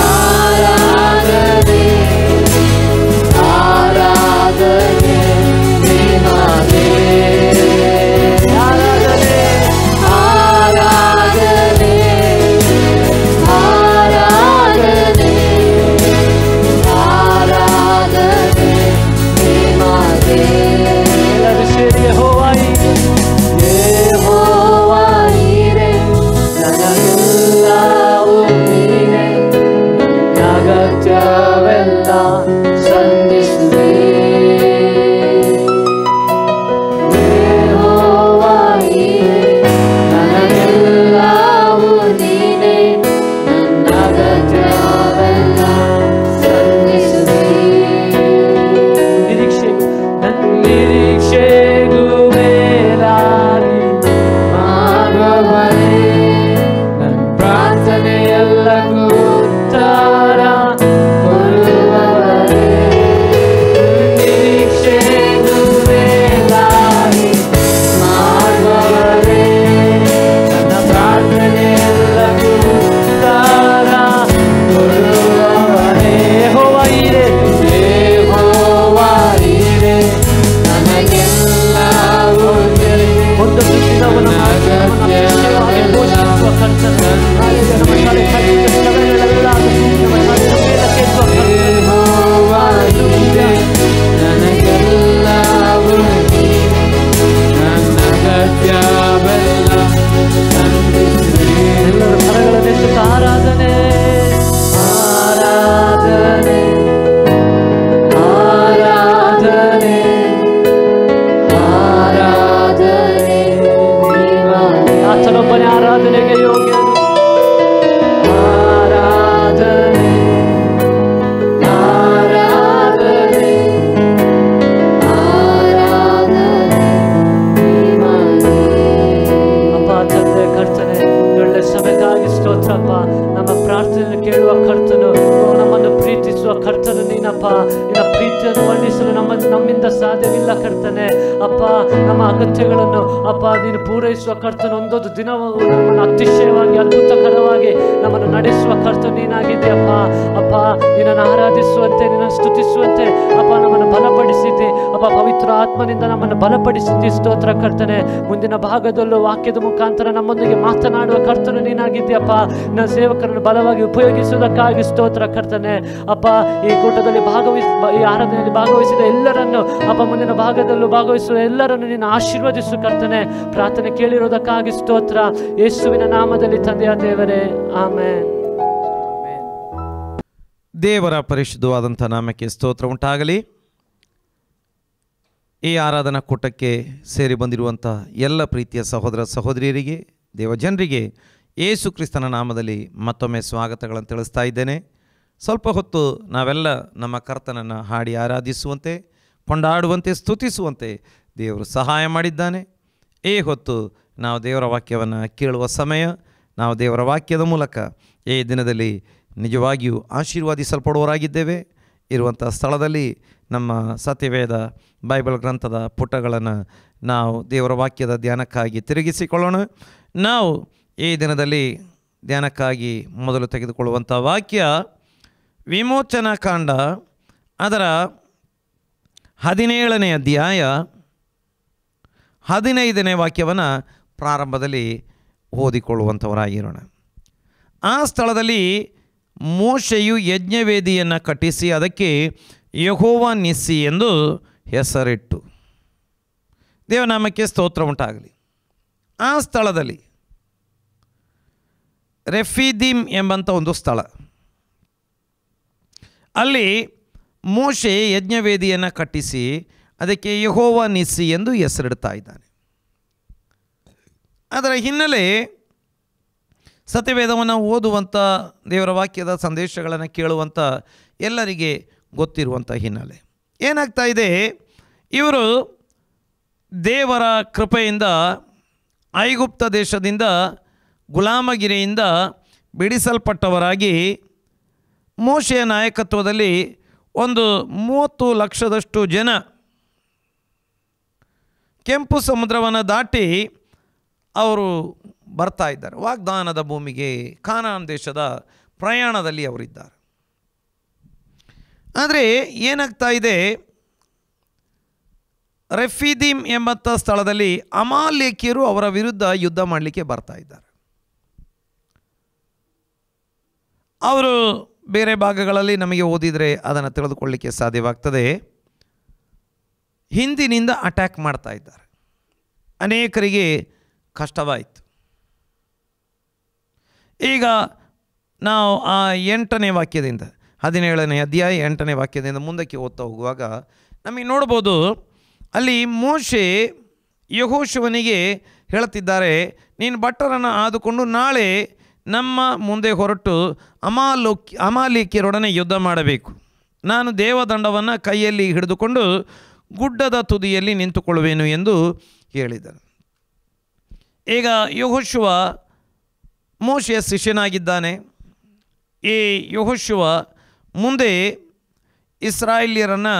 S3: ಆರಾಧನೆ ಆರಾಧನೆ ನಿನಗೆ. ಆರಾಧನೆ ಆರಾಧನೆ ಆರಾಧನೆ ಆರಾಧನೆ ನಿನಗೆ. ಎಲ್ಲರೂ ಸೇರಿ ಯೆಹೋವ ಈರೆ ನನಗೆಲ್ಲವೂ ನೀನೆ. ಅಗತ್ಯವೆಲ್ಲ ಸಂಧಿಸುವೆ. ಯೆಹೋವ ಈರೆ ನನಗೆಲ್ಲವೂ ನೀನೆ. ನನ್ನ ಅಗತ್ಯವೆಲ್ಲ ಸಂಧಿಸುವೆ. ನಿರೀಕ್ಷೆಗೂ ಮೇಲಾಗಿ ಮಾಡುವವನೇ. ನನ್ನ ಪ್ರಾರ್ಥನೆಯೆಲ್ಲಕ್ಕೂ ಉತ್ತರ ಕೊಡುವವನೇ. ನಿರೀಕ್ಷೆಗೂ ಮೇಲಾಗಿ ಮಾಡುವವನೇ. ನನ್ನ ಪ್ರಾರ್ಥನೆಯೆಲ್ಲಕ್ಕೂ ಉತ್ತರ ಕೊಡುವವನೇ. ಯೆಹೋವ ಈರೆ ಯೆಹೋವ ಈರೆ ನನಗೆಲ್ಲವೂ ನೀನೆ. ಒಂದು ದಿನವನ್ನು ಅತಿಶಯವಾಗಿ ಪೋಷಿಸುವ ಕರ್ತನು. ನಮ್ಮ ಶಾಲೆ ಕಲಿತ ಸ್ಥಳಗಳೆಲ್ಲ ನಮ್ಮ ಶಾಲೆಯ ಮೇಲಕ್ಕೆ ಎತ್ತುವ ಕರ್ತನು. ನನಗೆಲ್ಲವೂ ನೀನೆ. ನನ್ನ ಅಗತ್ಯವೆಲ್ಲ ಸಂಧಿಸುವೆ. ಎಲ್ಲರೂ ಕರಗಳನ್ನೆತ್ತು ಆರಾಧನೆ ಆರಾಧನೆ ಆರಾಧನೆ ಆರಾಧನೆ ನಿನಗೆ. ಆತನೊಬ್ಬನೇ ಆರಾಧನೆಗೆ ಯೋಗ್ಯನು. ಆರಾಧನೆ ಆರಾಧನೆ ಆರಾಧನೆ ನಿನಗೆ. ಅಪ್ಪ ತಂದೆ ಕರ್ತನೆ, ಒಳ್ಳೆ ಸಮಯಕ್ಕಾಗಿ ಸ್ತೋತ್ರಪ್ಪ. ನಮ್ಮ ಪ್ರಾರ್ಥನೆಯನ್ನು ಕೇಳುವ ಕರ್ತನು, ನಮ್ಮನ್ನು ಪ್ರೀತಿಸುವ ಕರ್ತನು ನೀನಪ್ಪ. ನಿನ್ನ ಪ್ರೀತಿಯನ್ನು ವರ್ಣಿಸಲು ನಮ್ಮಿಂದ ಸಾಧ್ಯವಿಲ್ಲ ಕರ್ತನೆ. ಅಪ್ಪ ನಮ್ಮ ಅಗತ್ಯಗಳನ್ನು ಅಪ್ಪ ನೀನು ಪೂರೈಸುವ ಕರ್ತನು. ಒಂದೊಂದು ದಿನವೂ ನಮ್ಮನ್ನು ಅತಿಶಯವಾಗಿ ಅದ್ಭುತಕರವಾಗಿ ನಮ್ಮನ್ನು ನಡೆಸುವ ಕರ್ತನು ನೀನಾಗಿದೆಯಪ್ಪ. ಅಪ್ಪ ನಿನ್ನನ್ನು ಆರಾಧಿಸುವಂತೆ ನಿನ್ನನ್ನು ಸ್ತುತಿಸುವಂತೆ ಅಪ್ಪ ನಮ್ಮನ್ನು ಬಲಪಡಿಸಿದ್ದಿ ಅಪ್ಪ. ಪವಿತ್ರ ಆತ್ಮನಿಂದ ನಮ್ಮನ್ನು ಬಲಪಡಿಸಿದ್ದಿ. ಸ್ತೋತ್ರ ಕರ್ತನೆ. ಮುಂದಿನ ಭಾಗದಲ್ಲೂ ವಾಕ್ಯದ ಮುಖಾಂತರ ನಮ್ಮೊಂದಿಗೆ ಮಾತನಾಡುವ ಕರ್ತನು ನೀನಾಗಿದ್ದೀಯಪ್ಪ. ನನ್ನ ಸೇವಕರನ್ನು ಬಲವಾಗಿ ಉಪಯೋಗಿಸುವುದಕ್ಕಾಗಿ ಸ್ತೋತ್ರ ಕರ್ತನೆ. ಅಪ್ಪ ಈ ಕೂಟದಲ್ಲಿ ಈ ಆರಾಧನೆಯಲ್ಲಿ ಭಾಗವಹಿಸಿದ ಎಲ್ಲರನ್ನು ಅಪ್ಪ ಮುಂದಿನ ಭಾಗದಲ್ಲೂ ಭಾಗವಹಿಸುವ ಎಲ್ಲರನ್ನು ನೀನು ಆಶೀರ್ವದಿಸು ಕರ್ತನೆ. ಪ್ರಾರ್ಥನೆ ಕೇಳಿರೋದಕ್ಕಾಗಿ ಸ್ತೋತ್ರ. ಯೇಸುವಿನ ನಾಮದಲ್ಲಿ ತಂದೆಯ ದೇವರೇ, ಆಮೆನ್.
S1: ದೇವರ ಪರಿಶುದ್ಧವಾದಂಥ ನಾಮಕ್ಕೆ ಸ್ತೋತ್ರ ಉಂಟಾಗಲಿ. ಈ ಆರಾಧನಾ ಕೂಟಕ್ಕೆ ಸೇರಿ ಬಂದಿರುವಂಥ ಎಲ್ಲ ಪ್ರೀತಿಯ ಸಹೋದರ ಸಹೋದರಿಯರಿಗೆ, ದೇವಜನರಿಗೆ ಯೇಸು ಕ್ರಿಸ್ತನ ನಾಮದಲ್ಲಿ ಮತ್ತೊಮ್ಮೆ ಸ್ವಾಗತಗಳನ್ನು ತಿಳಿಸ್ತಾ ಇದ್ದೇನೆ. ಸ್ವಲ್ಪ ಹೊತ್ತು ನಾವೆಲ್ಲ ನಮ್ಮ ಕರ್ತನನ್ನು ಹಾಡಿ ಆರಾಧಿಸುವಂತೆ, ಕೊಂಡಾಡುವಂತೆ, ಸ್ತುತಿಸುವಂತೆ ದೇವರು ಸಹಾಯ ಮಾಡಿದ್ದಾನೆ. ಈ ಹೊತ್ತು ನಾವು ದೇವರ ವಾಕ್ಯವನ್ನು ಕೇಳುವ ಸಮಯ. ನಾವು ದೇವರ ವಾಕ್ಯದ ಮೂಲಕ ಈ ದಿನದಲ್ಲಿ ನಿಜವಾಗಿಯೂ ಆಶೀರ್ವಾದಿಸಲ್ಪಡುವವರಾಗಿದ್ದೇವೆ. ಇರುವಂಥ ಸ್ಥಳದಲ್ಲಿ ನಮ್ಮ ಸತ್ಯವೇದ ಬೈಬಲ್ ಗ್ರಂಥದ ಪುಟಗಳನ್ನು ನಾವು ದೇವರ ವಾಕ್ಯದ ಧ್ಯಾನಕ್ಕಾಗಿ ತಿರುಗಿಸಿಕೊಳ್ಳೋಣ. ನಾವು ಈ ದಿನದಲ್ಲಿ ಧ್ಯಾನಕ್ಕಾಗಿ ಮೊದಲು ತೆಗೆದುಕೊಳ್ಳುವಂಥ ವಾಕ್ಯ ವಿಮೋಚನಾ ಕಾಂಡ ಅದರ 17ನೇ ಅಧ್ಯಾಯ 15ನೇ ವಾಕ್ಯವನ್ನು ಪ್ರಾರಂಭದಲ್ಲಿ ಓದಿಕೊಳ್ಳುವಂಥವರಾಗಿರೋಣ. ಆ ಸ್ಥಳದಲ್ಲಿ ಮೋಶೆಯು ಯಜ್ಞವೇದಿಯನ್ನು ಕಟ್ಟಿಸಿ ಅದಕ್ಕೆ ಯೆಹೋವ ನಿಸ್ಸಿ ಎಂದು ಹೆಸರಿಟ್ಟು. ದೇವನಾಮಕ್ಕೆ ಸ್ತೋತ್ರ ಉಂಟಾಗಲಿ. ಆ ಸ್ಥಳದಲ್ಲಿ ರೆಫೀದೀಮ್ ಎಂಬಂಥ ಒಂದು ಸ್ಥಳ, ಅಲ್ಲಿ ಮೋಶೆ ಯಜ್ಞವೇದಿಯನ್ನು ಕಟ್ಟಿಸಿ ಅದಕ್ಕೆ ಯೆಹೋವ ನಿಸ್ಸಿ ಎಂದು ಹೆಸರಿಡ್ತಾ ಇದ್ದಾನೆ. ಅದರ ಹಿನ್ನೆಲೆ ಸತ್ಯವೇದವನ್ನು ಓದುವಂಥ, ದೇವರ ವಾಕ್ಯದ ಸಂದೇಶಗಳನ್ನು ಕೇಳುವಂಥ ಎಲ್ಲರಿಗೆ ಗೊತ್ತಿರುವಂಥ ಹಿನ್ನೆಲೆ. ಏನಾಗ್ತಾ ಇದೆ, ಇವರು ದೇವರ ಕೃಪೆಯಿಂದ ಐಗುಪ್ತ ದೇಶದಿಂದ ಗುಲಾಮಗಿರಿಯಿಂದ ಬಿಡಿಸಲ್ಪಟ್ಟವರಾಗಿ ಮೋಶೆಯ ನಾಯಕತ್ವದಲ್ಲಿ ಒಂದು 30 ಲಕ್ಷದಷ್ಟು ಜನ ಕೆಂಪು ಸಮುದ್ರವನ್ನು ದಾಟಿ ಅವರು ಬರ್ತಾ ಇದ್ದಾರೆ. ವಾಗ್ದಾನದ ಭೂಮಿಗೆ, ಕಾನಾನ್ ದೇಶದ ಪ್ರಯಾಣದಲ್ಲಿ ಅವರಿದ್ದಾರೆ. ಆದರೆ ಏನಾಗ್ತಾ ಇದೆ, ರೆಫೀದೀಮ್ ಎಂಬಂಥ ಸ್ಥಳದಲ್ಲಿ ಅಮಾಲೇಕ್ಯರು ಅವರ ವಿರುದ್ಧ ಯುದ್ಧ ಮಾಡಲಿಕ್ಕೆ ಬರ್ತಾ ಇದ್ದಾರೆ. ಅವರು ಬೇರೆ ಭಾಗಗಳಲ್ಲಿ ನಮಗೆ ಓದಿದರೆ ಅದನ್ನು ತಿಳಿದುಕೊಳ್ಳಲಿಕ್ಕೆ ಸಾಧ್ಯವಾಗ್ತದೆ. ಹಿಂದಿನಿಂದ ಅಟ್ಯಾಕ್ ಮಾಡ್ತಾ ಇದ್ದಾರೆ. ಅನೇಕರಿಗೆ ಕಷ್ಟವಾಯಿತು. ಈಗ ನಾವು ಆ 8ನೇ ವಾಕ್ಯದಿಂದ 17ನೇ ಅಧ್ಯಾಯ 8ನೇ ವಾಕ್ಯದಿಂದ ಮುಂದಕ್ಕೆ ಓದ್ತಾ ಹೋಗುವಾಗ ನಮಗೆ ನೋಡ್ಬೋದು, ಅಲ್ಲಿ ಮೋಶೆ ಯೆಹೋಶುವನಿಗೆ ಹೇಳುತ್ತಿದ್ದಾರೆ, ನೀನು ಭಟ್ಟರನ್ನು ಆದುಕೊಂಡು ನಾಳೆ ನಮ್ಮ ಮುಂದೆ ಹೊರಟು ಅಮಾಲೇಕ್ಯರೊಡನೆ ಯುದ್ಧ ಮಾಡಬೇಕು. ನಾನು ದೇವದಂಡವನ್ನು ಕೈಯಲ್ಲಿ ಹಿಡಿದುಕೊಂಡು ಗುಡ್ಡದ ತುದಿಯಲ್ಲಿ ನಿಂತುಕೊಳ್ಳುವೆನು ಎಂದು ಹೇಳಿದನು. ಈಗ ಯೆಹೋಶುವ ಮೋಶೆಯ ಶಿಷ್ಯನಾಗಿದ್ದಾನೆ. ಈ ಯೆಹೋಶುವ ಮುಂದೆ ಇಸ್ರಾಯೇಲ್ಯರನ್ನು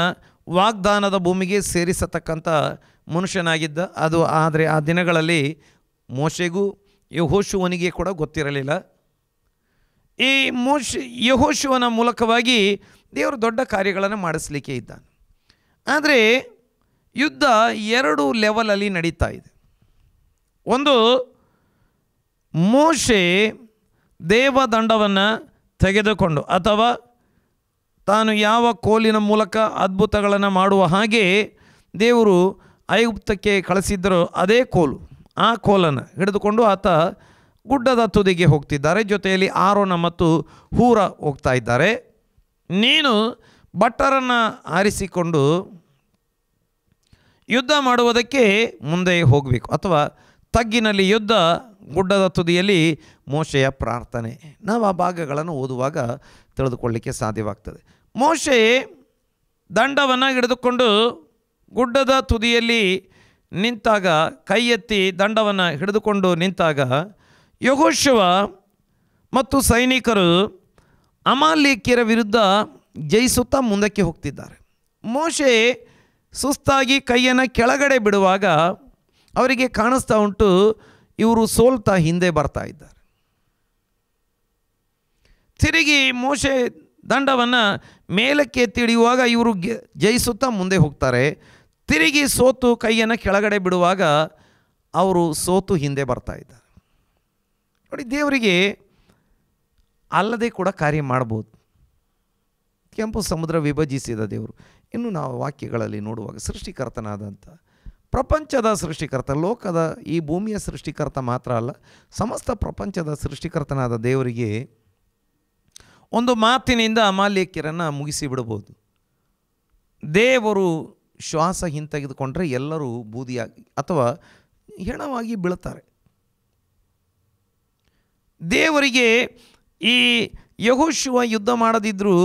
S1: ವಾಗ್ದಾನದ ಭೂಮಿಗೆ ಸೇರಿಸತಕ್ಕಂಥ ಮನುಷ್ಯನಾಗಿದ್ದ. ಆದರೆ ಆ ದಿನಗಳಲ್ಲಿ ಮೋಶೆಗೂ ಯೆಹೋಶುವನಿಗೆ ಕೂಡ ಗೊತ್ತಿರಲಿಲ್ಲ. ಈ ಯೆಹೋಶುವನ ಮೂಲಕವಾಗಿ ದೇವರು ದೊಡ್ಡ ಕಾರ್ಯಗಳನ್ನು ಮಾಡಿಸಲಿಕ್ಕೆ ಇದ್ದಾನೆ. ಆದರೆ ಯುದ್ಧ 2 ಲೆವೆಲಲ್ಲಿ ನಡೀತಾ ಇದೆ. ಒಂದು, ಮೋಶೆ ದೇವದಂಡವನ್ನು ತೆಗೆದುಕೊಂಡು ಅಥವಾ ತಾನು ಯಾವ ಕೋಲಿನ ಮೂಲಕ ಅದ್ಭುತಗಳನ್ನು ಮಾಡುವ ಹಾಗೆ ದೇವರು ಐಗುಪ್ತಕ್ಕೆ ಕಳಿಸಿದ್ದರೋ ಅದೇ ಕೋಲು, ಆ ಕೋಲನ್ನು ಹಿಡಿದುಕೊಂಡು ಆತ ಗುಡ್ಡದ ತುದಿಗೆ ಹೋಗ್ತಿದ್ದಾರೆ. ಜೊತೆಯಲ್ಲಿ ಆರೋನ ಮತ್ತು ಹೂರ ಹೋಗ್ತಾ ಇದ್ದಾರೆ. ನೀನು ಭಟ್ಟರನ್ನು ಆರಿಸಿಕೊಂಡು ಯುದ್ಧ ಮಾಡುವುದಕ್ಕೆ ಮುಂದೆ ಹೋಗಬೇಕು. ಅಥವಾ ತಗ್ಗಿನಲ್ಲಿ ಯುದ್ಧ, ಗುಡ್ಡದ ತುದಿಯಲ್ಲಿ ಮೋಶೆಯ ಪ್ರಾರ್ಥನೆ. ನಾವು ಆ ಭಾಗಗಳನ್ನು ಓದುವಾಗ ತಿಳಿದುಕೊಳ್ಳಲಿಕ್ಕೆ ಸಾಧ್ಯವಾಗ್ತದೆ. ಮೋಶೆ ದಂಡವನ್ನು ಹಿಡಿದುಕೊಂಡು ಗುಡ್ಡದ ತುದಿಯಲ್ಲಿ ನಿಂತಾಗ, ಕೈ ಎತ್ತಿ ದಂಡವನ್ನು ಹಿಡಿದುಕೊಂಡು ನಿಂತಾಗ ಯೆಹೋಶುವ ಮತ್ತು ಸೈನಿಕರು ಅಮಾಲೇಕ್ಯರ ವಿರುದ್ಧ ಜಯಿಸುತ್ತಾ ಮುಂದಕ್ಕೆ ಹೋಗ್ತಿದ್ದಾರೆ. ಮೋಶೆ ಸುಸ್ತಾಗಿ ಕೈಯನ್ನು ಕೆಳಗಡೆ ಬಿಡುವಾಗ ಅವರಿಗೆ ಕಾಣಿಸ್ತಾ ಉಂಟು, ಇವರು ಸೋಲ್ತಾ ಹಿಂದೆ ಬರ್ತಾ ಇದ್ದಾರೆ. ತಿರುಗಿ ಮೋಶೆ ದಂಡವನ್ನು ಮೇಲಕ್ಕೆ ಎತ್ತಿ ಹಿಡಿಯುವಾಗ ಇವರು ಜಯಿಸುತ್ತಾ ಮುಂದೆ ಹೋಗ್ತಾರೆ. ತಿರುಗಿ ಸೋತು ಕೈಯನ್ನು ಕೆಳಗಡೆ ಬಿಡುವಾಗ ಅವರು ಸೋತು ಹಿಂದೆ ಬರ್ತಾ ಇದ್ದಾರೆ. ನೋಡಿ, ದೇವರಿಗೆ ಅಲ್ಲದೆ ಕೂಡ ಕಾರ್ಯ ಮಾಡ್ಬೋದು. ಕೆಂಪು ಸಮುದ್ರ ವಿಭಜಿಸಿದ ದೇವರು. ಇನ್ನು ನಾವು ವಾಕ್ಯಗಳಲ್ಲಿ ನೋಡುವಾಗ ಸೃಷ್ಟಿಕರ್ತನಾದಂಥ, ಪ್ರಪಂಚದ ಸೃಷ್ಟಿಕರ್ತ, ಲೋಕದ ಈ ಭೂಮಿಯ ಸೃಷ್ಟಿಕರ್ತ ಮಾತ್ರ ಅಲ್ಲ, ಸಮಸ್ತ ಪ್ರಪಂಚದ ಸೃಷ್ಟಿಕರ್ತನಾದ ದೇವರಿಗೆ ಒಂದು ಮಾತಿನಿಂದ ಅಮಾಲೇಕ್ಯರನ್ನು ಮುಗಿಸಿ ಬಿಡ್ಬೋದು. ದೇವರು ಶ್ವಾಸ ಹಿಂತೆಗೆದುಕೊಂಡ್ರೆ ಎಲ್ಲರೂ ಬೂದಿಯಾಗಿ ಅಥವಾ ಹೆಣವಾಗಿ ಬೀಳ್ತಾರೆ. ದೇವರಿಗೆ ಈ ಯೆಹೋಶುವ ಯುದ್ಧ ಮಾಡದಿದ್ದರೂ,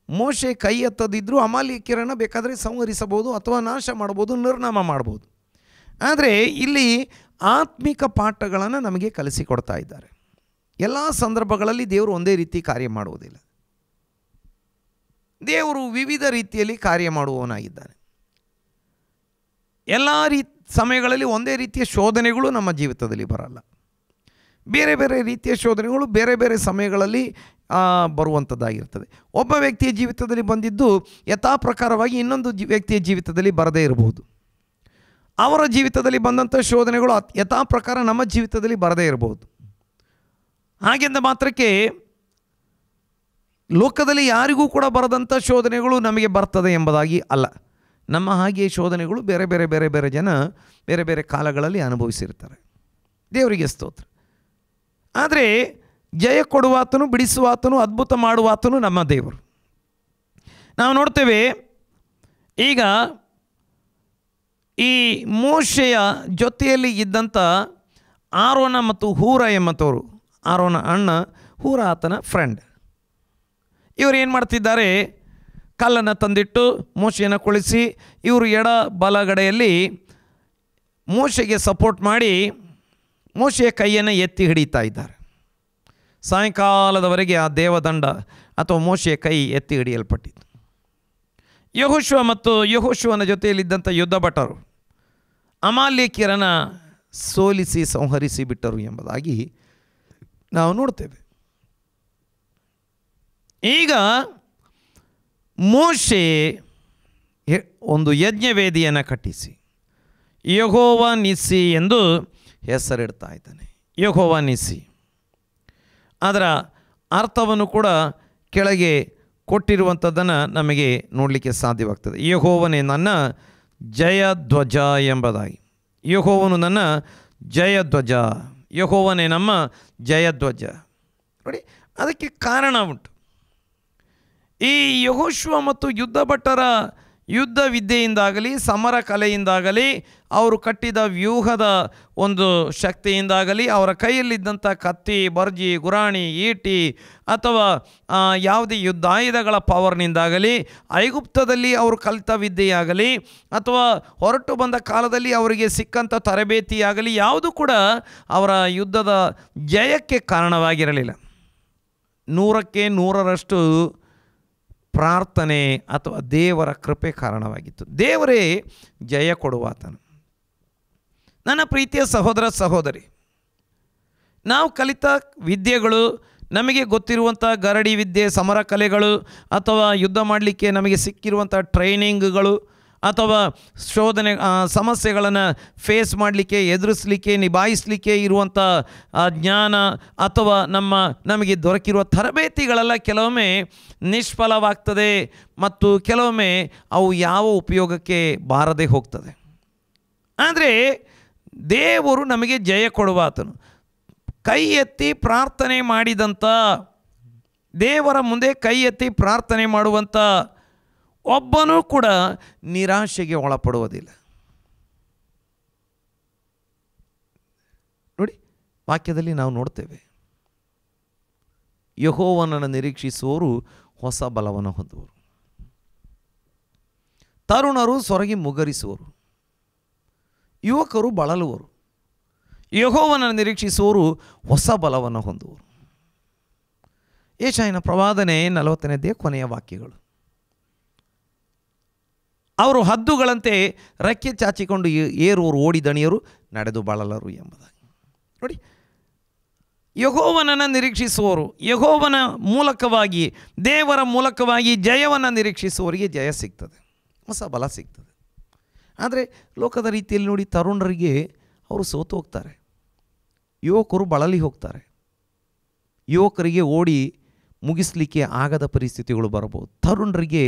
S1: ಮೋಶೆ ಕೈ ಎತ್ತದಿದ್ದರೂ ಅಮಾಲೇಕ್ಯರನ್ನು ಬೇಕಾದರೆ ಸಂಹರಿಸಬಹುದು ಅಥವಾ ನಾಶ ಮಾಡ್ಬೋದು, ನಿರ್ನಾಮ ಮಾಡ್ಬೋದು. ಆದರೆ ಇಲ್ಲಿ ಆತ್ಮಿಕ ಪಾಠಗಳನ್ನು ನಮಗೆ ಕಲಿಸಿಕೊಡ್ತಾ ಇದ್ದಾರೆ. ಎಲ್ಲ ಸಂದರ್ಭಗಳಲ್ಲಿ ದೇವರು ಒಂದೇ ರೀತಿ ಕಾರ್ಯ ಮಾಡುವುದಿಲ್ಲ. ದೇವರು ವಿವಿಧ ರೀತಿಯಲ್ಲಿ ಕಾರ್ಯ ಮಾಡುವವನಾಗಿದ್ದಾನೆ. ಎಲ್ಲ ಸಮಯಗಳಲ್ಲಿ ಒಂದೇ ರೀತಿಯ ಶೋಧನೆಗಳು ನಮ್ಮ ಜೀವಿತದಲ್ಲಿ ಬರಲ್ಲ. ಬೇರೆ ಬೇರೆ ರೀತಿಯ ಶೋಧನೆಗಳು ಬೇರೆ ಬೇರೆ ಸಮಯಗಳಲ್ಲಿ ಬರುವಂಥದ್ದಾಗಿರ್ತದೆ. ಒಬ್ಬ ವ್ಯಕ್ತಿಯ ಜೀವಿತದಲ್ಲಿ ಬಂದಿದ್ದು ಯಥಾ ಪ್ರಕಾರವಾಗಿ ಇನ್ನೊಂದು ವ್ಯಕ್ತಿಯ ಜೀವಿತದಲ್ಲಿ ಬರದೇ ಇರಬಹುದು. ಅವರ ಜೀವಿತದಲ್ಲಿ ಬಂದಂಥ ಶೋಧನೆಗಳು ಯಥಾ ಪ್ರಕಾರ ನಮ್ಮ ಜೀವಿತದಲ್ಲಿ ಬರದೇ ಇರಬಹುದು. ಹಾಗೆಂದ ಮಾತ್ರಕ್ಕೆ ಲೋಕದಲ್ಲಿ ಯಾರಿಗೂ ಕೂಡ ಬರದಂಥ ಶೋಧನೆಗಳು ನಮಗೆ ಬರ್ತದೆ ಎಂಬುದಾಗಿ ಅಲ್ಲ. ನಮ್ಮ ಹಾಗೆಯೇ ಶೋಧನೆಗಳು ಬೇರೆ ಬೇರೆ ಬೇರೆ ಬೇರೆ ಜನ ಬೇರೆ ಬೇರೆ ಕಾಲಗಳಲ್ಲಿ ಅನುಭವಿಸಿರ್ತಾರೆ. ದೇವರಿಗೆ ಸ್ತೋತ್ರ. ಆದರೆ ಜಯ ಕೊಡುವಾತನು, ಬಿಡಿಸುವಾತನು, ಅದ್ಭುತ ಮಾಡುವಾತನು ನಮ್ಮ ದೇವರು. ನಾವು ನೋಡ್ತೇವೆ, ಈಗ ಈ ಮೋಶೆಯ ಜೊತೆಯಲ್ಲಿ ಇದ್ದಂಥ ಆರೋನ ಮತ್ತು ಹೂರ ಎಂಬಂಥವರು, ಆರೋನ ಅಣ್ಣ, ಹೂರ ಆತನ ಫ್ರೆಂಡ್. ಇವರು ಏನು ಮಾಡ್ತಿದ್ದಾರೆ, ಕಲ್ಲನ್ನು ತಂದಿಟ್ಟು ಮೋಶೆಯನ್ನು ಕುಳಿಸಿ ಇವರು ಎಡ ಬಲಗಡೆಯಲ್ಲಿ ಮೋಶೆಗೆ ಸಪೋರ್ಟ್ ಮಾಡಿ ಮೋಶೆಯ ಕೈಯನ್ನು ಎತ್ತಿ ಹಿಡಿತಾ ಇದ್ದಾರೆ. ಸಾಯಂಕಾಲದವರೆಗೆ ಆ ದೇವದಂಡ ಅಥವಾ ಮೋಶೆಯ ಕೈ ಎತ್ತಿ ಹಿಡಿಯಲ್ಪಟ್ಟಿತ್ತು. ಯೆಹೋಶುವ ಮತ್ತು ಯೆಹೋಶುವನ ಜೊತೆಯಲ್ಲಿದ್ದಂಥ ಯುದ್ಧ ಭಟರು ಅಮಾಲೇಕ್ಯರನ್ನು ಸೋಲಿಸಿ ಸಂಹರಿಸಿ ಬಿಟ್ಟರು ಎಂಬುದಾಗಿ ನಾವು ನೋಡ್ತೇವೆ. ಈಗ ಮೋಶೆ ಒಂದು ಯಜ್ಞವೇದಿಯನ್ನು ಕಟ್ಟಿಸಿ ಯೆಹೋವ ನಿಸ್ಸಿ ಎಂದು ಹೆಸರಿಡ್ತಾ ಇದ್ದಾನೆ. ಯೆಹೋವ ನಿಸ್ಸಿ ಅದರ ಅರ್ಥವನ್ನು ಕೂಡ ಕೆಳಗೆ ಕೊಟ್ಟಿರುವಂಥದ್ದನ್ನು ನಮಗೆ ನೋಡಲಿಕ್ಕೆ ಸಾಧ್ಯವಾಗ್ತದೆ. ಯೆಹೋವನೇ ನನ್ನ ಜಯಧ್ವಜ ಎಂಬುದಾಗಿ. ಯೆಹೋವನು ನನ್ನ ಜಯಧ್ವಜ, ಯೆಹೋವನೇ ನಮ್ಮ ಜಯಧ್ವಜ. ನೋಡಿ, ಅದಕ್ಕೆ ಕಾರಣ ಉಂಟು. ಈ ಯೆಹೋಶುವ ಮತ್ತು ಯುದ್ಧ ಭಟರ ಯುದ್ಧ ವಿದ್ಯೆಯಿಂದಾಗಲಿ ಸಮರ ಕಲೆಯಿಂದಾಗಲಿ ಅವರು ಕಟ್ಟಿದ ವ್ಯೂಹದ ಒಂದು ಶಕ್ತಿಯಿಂದಾಗಲಿ ಅವರ ಕೈಯಲ್ಲಿದ್ದಂಥ ಕತ್ತಿ, ಬರ್ಜಿ, ಗುರಾಣಿ, ಈಟಿ ಅಥವಾ ಯಾವುದೇ ಯುದ್ಧಾಯುಧಗಳ ಪವರ್ನಿಂದಾಗಲಿ, ಐಗುಪ್ತದಲ್ಲಿ ಅವರು ಕಲಿತ ವಿದ್ಯೆಯಾಗಲಿ ಅಥವಾ ಹೊರಟು ಬಂದ ಕಾಲದಲ್ಲಿ ಅವರಿಗೆ ಸಿಕ್ಕಂಥ ತರಬೇತಿಯಾಗಲಿ ಯಾವುದೂ ಕೂಡ ಅವರ ಯುದ್ಧದ ಜಯಕ್ಕೆ ಕಾರಣವಾಗಿರಲಿಲ್ಲ. 100ಕ್ಕೆ 100ರಷ್ಟು ಪ್ರಾರ್ಥನೆ ಅಥವಾ ದೇವರ ಕೃಪೆ ಕಾರಣವಾಗಿತ್ತು. ದೇವರೇ ಜಯ ಕೊಡುವಾತನು. ನನ್ನ ಪ್ರೀತಿಯ ಸಹೋದರ ಸಹೋದರಿ, ನಾವು ಕಲಿತ ವಿದ್ಯೆಗಳು, ನಮಗೆ ಗೊತ್ತಿರುವಂಥ ಗರಡಿ ವಿದ್ಯೆ, ಸಮರ ಕಲೆಗಳು ಅಥವಾ ಯುದ್ಧ ಮಾಡಲಿಕ್ಕೆ ನಮಗೆ ಸಿಕ್ಕಿರುವಂಥ ಟ್ರೈನಿಂಗ್ಗಳು ಅಥವಾ ಶೋಧನೆ ಸಮಸ್ಯೆಗಳನ್ನು ಫೇಸ್ ಮಾಡಲಿಕ್ಕೆ, ಎದುರಿಸಲಿಕ್ಕೆ, ನಿಭಾಯಿಸಲಿಕ್ಕೆ ಇರುವಂಥ ಜ್ಞಾನ ಅಥವಾ ನಮಗೆ ದೊರಕಿರುವ ತರಬೇತಿಗಳೆಲ್ಲ ಕೆಲವೊಮ್ಮೆ ನಿಷ್ಫಲವಾಗ್ತದೆ ಮತ್ತು ಕೆಲವೊಮ್ಮೆ ಅವು ಯಾವ ಉಪಯೋಗಕ್ಕೆ ಬಾರದೆ ಹೋಗ್ತದೆ. ಆದರೆ ದೇವರು ನಮಗೆ ಜಯ ಕೊಡುವಾತನು. ಕೈ ಎತ್ತಿ ಪ್ರಾರ್ಥನೆ ಮಾಡಿದಂಥ, ದೇವರ ಮುಂದೆ ಕೈ ಎತ್ತಿ ಪ್ರಾರ್ಥನೆ ಮಾಡುವಂಥ ಒಬ್ಬನೂ ಕೂಡ ನಿರಾಶೆಗೆ ಒಳಪಡುವುದಿಲ್ಲ. ನೋಡಿ, ವಾಕ್ಯದಲ್ಲಿ ನಾವು ನೋಡ್ತೇವೆ, ಯೆಹೋವನನ್ನು ನಿರೀಕ್ಷಿಸುವವರು ಹೊಸ ಬಲವನ್ನು ಹೊಂದುವರು, ತರುಣರು ಸೊರಗಿ ಮುಗರಿಸುವರು, ಯುವಕರು ಬಳಲುವರು, ಯೆಹೋವನನ್ನು ನಿರೀಕ್ಷಿಸುವವರು ಹೊಸ ಬಲವನ್ನು ಹೊಂದುವರು. ಯೆಶಾಯನ ಪ್ರವಾದನೆ 40ನೇ ಕೊನೆಯ ವಾಕ್ಯಗಳು. ಅವರು ಹದ್ದುಗಳಂತೆ ರೆಕ್ಕೆ ಚಾಚಿಕೊಂಡು ಏರುವರು, ಓಡಿದಣಿಯರು, ನಡೆದು ಬಳಲರು ಎಂಬುದಾಗಿ. ನೋಡಿ, ಯೆಹೋವನನ್ನು ನಿರೀಕ್ಷಿಸುವವರು, ಯೆಹೋವನ ಮೂಲಕವಾಗಿ, ದೇವರ ಮೂಲಕವಾಗಿ ಜಯವನ್ನು ನಿರೀಕ್ಷಿಸುವವರಿಗೆ ಜಯ ಸಿಗ್ತದೆ, ಹೊಸ ಬಲ ಸಿಗ್ತದೆ. ಆದರೆ ಲೋಕದ ರೀತಿಯಲ್ಲಿ ನೋಡಿ, ತರುಣರಿಗೆ ಅವರು ಸೋತು ಹೋಗ್ತಾರೆ, ಯುವಕರು ಬಳಲಿ ಹೋಗ್ತಾರೆ, ಯುವಕರಿಗೆ ಓಡಿ ಮುಗಿಸಲಿಕ್ಕೆ ಆಗದ ಪರಿಸ್ಥಿತಿಗಳು ಬರಬಹುದು. ತರುಣರಿಗೆ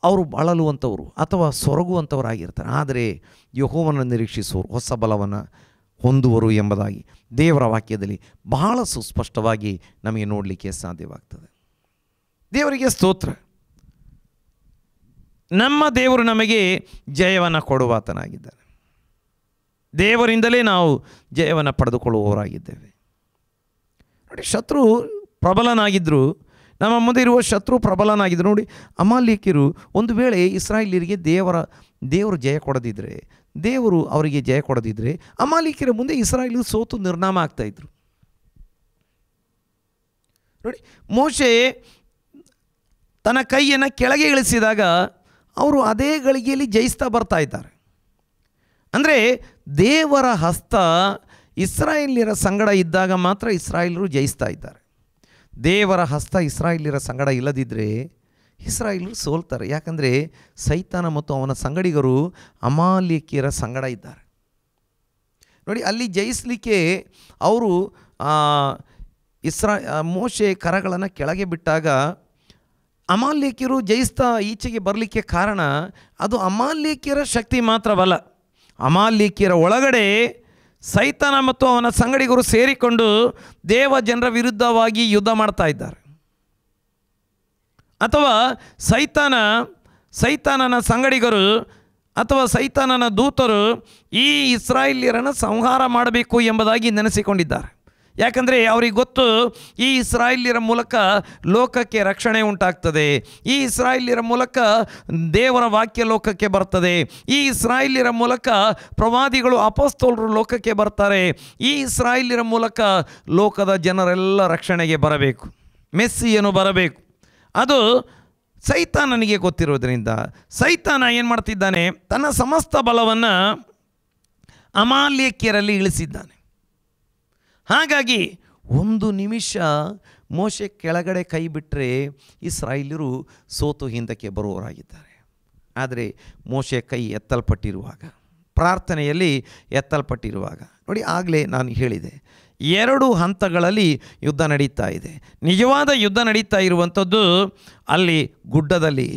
S1: ಅವರು ಬಳಲುವಂಥವರು ಅಥವಾ ಸೊರಗುವಂಥವರಾಗಿರ್ತಾರೆ. ಆದರೆ ಯೆಹೋವನನ್ನು ನಿರೀಕ್ಷಿಸುವರು ಹೊಸ ಬಲವನ್ನು ಹೊಂದುವರು ಎಂಬುದಾಗಿ ದೇವರ ವಾಕ್ಯದಲ್ಲಿ ಬಹಳ ಸುಸ್ಪಷ್ಟವಾಗಿ ನಮಗೆ ನೋಡಲಿಕ್ಕೆ ಸಾಧ್ಯವಾಗ್ತದೆ. ದೇವರಿಗೆ ಸ್ತೋತ್ರ. ನಮ್ಮ ದೇವರು ನಮಗೆ ಜಯವನ್ನು ಕೊಡುವಾತನಾಗಿದ್ದಾನೆ. ದೇವರಿಂದಲೇ ನಾವು ಜಯವನ್ನು ಪಡೆದುಕೊಳ್ಳುವವರಾಗಿದ್ದೇವೆ. ನೋಡಿ, ಶತ್ರು ಪ್ರಬಲನಾಗಿದ್ದರು, ನಮ್ಮ ಮುಂದೆ ಇರುವ ಶತ್ರು ಪ್ರಬಲನಾಗಿದ್ದರು. ನೋಡಿ, ಅಮಾಲೇಕ್ಯರು ಒಂದು ವೇಳೆ ಇಸ್ರಾಯೇಲ್ಯರಿಗೆ ದೇವರು ಜಯ ಕೊಡದಿದ್ದರೆ, ದೇವರು ಅವರಿಗೆ ಜಯ ಕೊಡದಿದ್ದರೆ ಅಮಾಲೇಕ್ಯರ ಮುಂದೆ ಇಸ್ರಾಯೇಲ್ಯರು ಸೋತು ನಿರ್ನಾಮ ಆಗ್ತಾಯಿದ್ರು. ನೋಡಿ, ಮೋಶೆ ತನ್ನ ಕೈಯನ್ನು ಕೆಳಗೆ ಇಳಿಸಿದಾಗ ಅವರು ಅದೇ ಗಳಿಗೆಯಲ್ಲಿ ಜಯಿಸ್ತಾ ಬರ್ತಾ ಇದ್ದಾರೆ. ಅಂದರೆ ದೇವರ ಹಸ್ತ ಇಸ್ರಾಯೇಲ್ಯರ ಸಂಗಡ ಇದ್ದಾಗ ಮಾತ್ರ ಇಸ್ರಾಯೇಲರು ಜಯಿಸ್ತಾ ಇದ್ದಾರೆ. ದೇವರ ಹಸ್ತ ಇಸ್ರಾಯೇಲ್ಯರ ಸಂಗಡ ಇಲ್ಲದಿದ್ದರೆ ಇಸ್ರಾಯೇಲರು ಸೋಲ್ತಾರೆ. ಯಾಕಂದರೆ ಸೈತಾನ ಮತ್ತು ಅವನ ಸಂಗಡಿಗರು ಅಮಾಲೇಕ್ಯರ ಸಂಗಡ ಇದ್ದಾರೆ. ನೋಡಿ, ಅಲ್ಲಿ ಜಯಿಸಲಿಕ್ಕೆ ಅವರು ಮೋಶೆ ಕರಗಳನ್ನು ಕೆಳಗೆ ಬಿಟ್ಟಾಗ ಅಮಾಲೇಕ್ಯರು ಜಯಿಸ್ತಾ ಈಚೆಗೆ ಬರಲಿಕ್ಕೆ ಕಾರಣ ಅದು ಅಮಾಲೇಕ್ಯರ ಶಕ್ತಿ ಮಾತ್ರವಲ್ಲ, ಅಮಾಲೇಕ್ಯರ ಒಳಗಡೆ ಸೈತಾನ ಮತ್ತು ಅವನ ಸಂಗಡಿಗರು ಸೇರಿಕೊಂಡು ದೇವ ಜನರ ವಿರುದ್ಧವಾಗಿ ಯುದ್ಧ ಮಾಡ್ತಾ ಇದ್ದಾರೆ. ಅಥವಾ ಸೈತಾನನ ಸಂಗಡಿಗರು ಅಥವಾ ಸೈತಾನನ ದೂತರು ಈ ಇಸ್ರಾಯೇಲ್ಯರನ್ನು ಸಂಹಾರ ಮಾಡಬೇಕು ಎಂಬುದಾಗಿ ನೆನೆಸಿಕೊಂಡಿದ್ದಾರೆ. ಯಾಕಂದರೆ ಅವ್ರಿಗೆ ಗೊತ್ತು, ಈ ಇಸ್ರಾಯೇಲ್ಯರ ಮೂಲಕ ಲೋಕಕ್ಕೆ ರಕ್ಷಣೆ ಉಂಟಾಗ್ತದೆ, ಈ ಇಸ್ರಾಯೇಲ್ಯರ ಮೂಲಕ ದೇವರ ವಾಕ್ಯ ಲೋಕಕ್ಕೆ ಬರ್ತದೆ, ಈ ಇಸ್ರಾಯೇಲ್ಯರ ಮೂಲಕ ಪ್ರವಾದಿಗಳು ಅಪೊಸ್ತಲರು ಲೋಕಕ್ಕೆ ಬರ್ತಾರೆ, ಈ ಇಸ್ರಾಯೇಲ್ಯರ ಮೂಲಕ ಲೋಕದ ಜನರೆಲ್ಲ ರಕ್ಷಣೆಗೆ ಬರಬೇಕು, ಮೆಸ್ಸಿಯನು ಬರಬೇಕು. ಅದು ಸೈತಾನನಿಗೆ ಗೊತ್ತಿರೋದ್ರಿಂದ ಸೈತಾನ ಏನು ಮಾಡ್ತಿದ್ದಾನೆ, ತನ್ನ ಸಮಸ್ತ ಬಲವನ್ನು ಅಮಾಲೇಕ್ಯರಲ್ಲಿ ಇಳಿಸಿದ್ದಾನೆ. ಹಾಗಾಗಿ ಒಂದು ನಿಮಿಷ ಮೋಶೆ ಕೆಳಗಡೆ ಕೈ ಬಿಟ್ಟರೆ ಇಸ್ರಾಯೇಲ್ಯರು ಸೋತು ಹಿಂದಕ್ಕೆ ಬರುವವರಾಗಿದ್ದಾರೆ. ಆದರೆ ಮೋಶೆ ಕೈ ಎತ್ತಲ್ಪಟ್ಟಿರುವಾಗ, ಪ್ರಾರ್ಥನೆಯಲ್ಲಿ ಎತ್ತಲ್ಪಟ್ಟಿರುವಾಗ ನೋಡಿ, ಆಗಲೇ ನಾನು ಹೇಳಿದೆ, 2 ಹಂತಗಳಲ್ಲಿ ಯುದ್ಧ ನಡೀತಾ ಇದೆ. ನಿಜವಾದ ಯುದ್ಧ ನಡೀತಾ ಇರುವಂಥದ್ದು ಅಲ್ಲಿ ಗುಡ್ಡದಲ್ಲಿ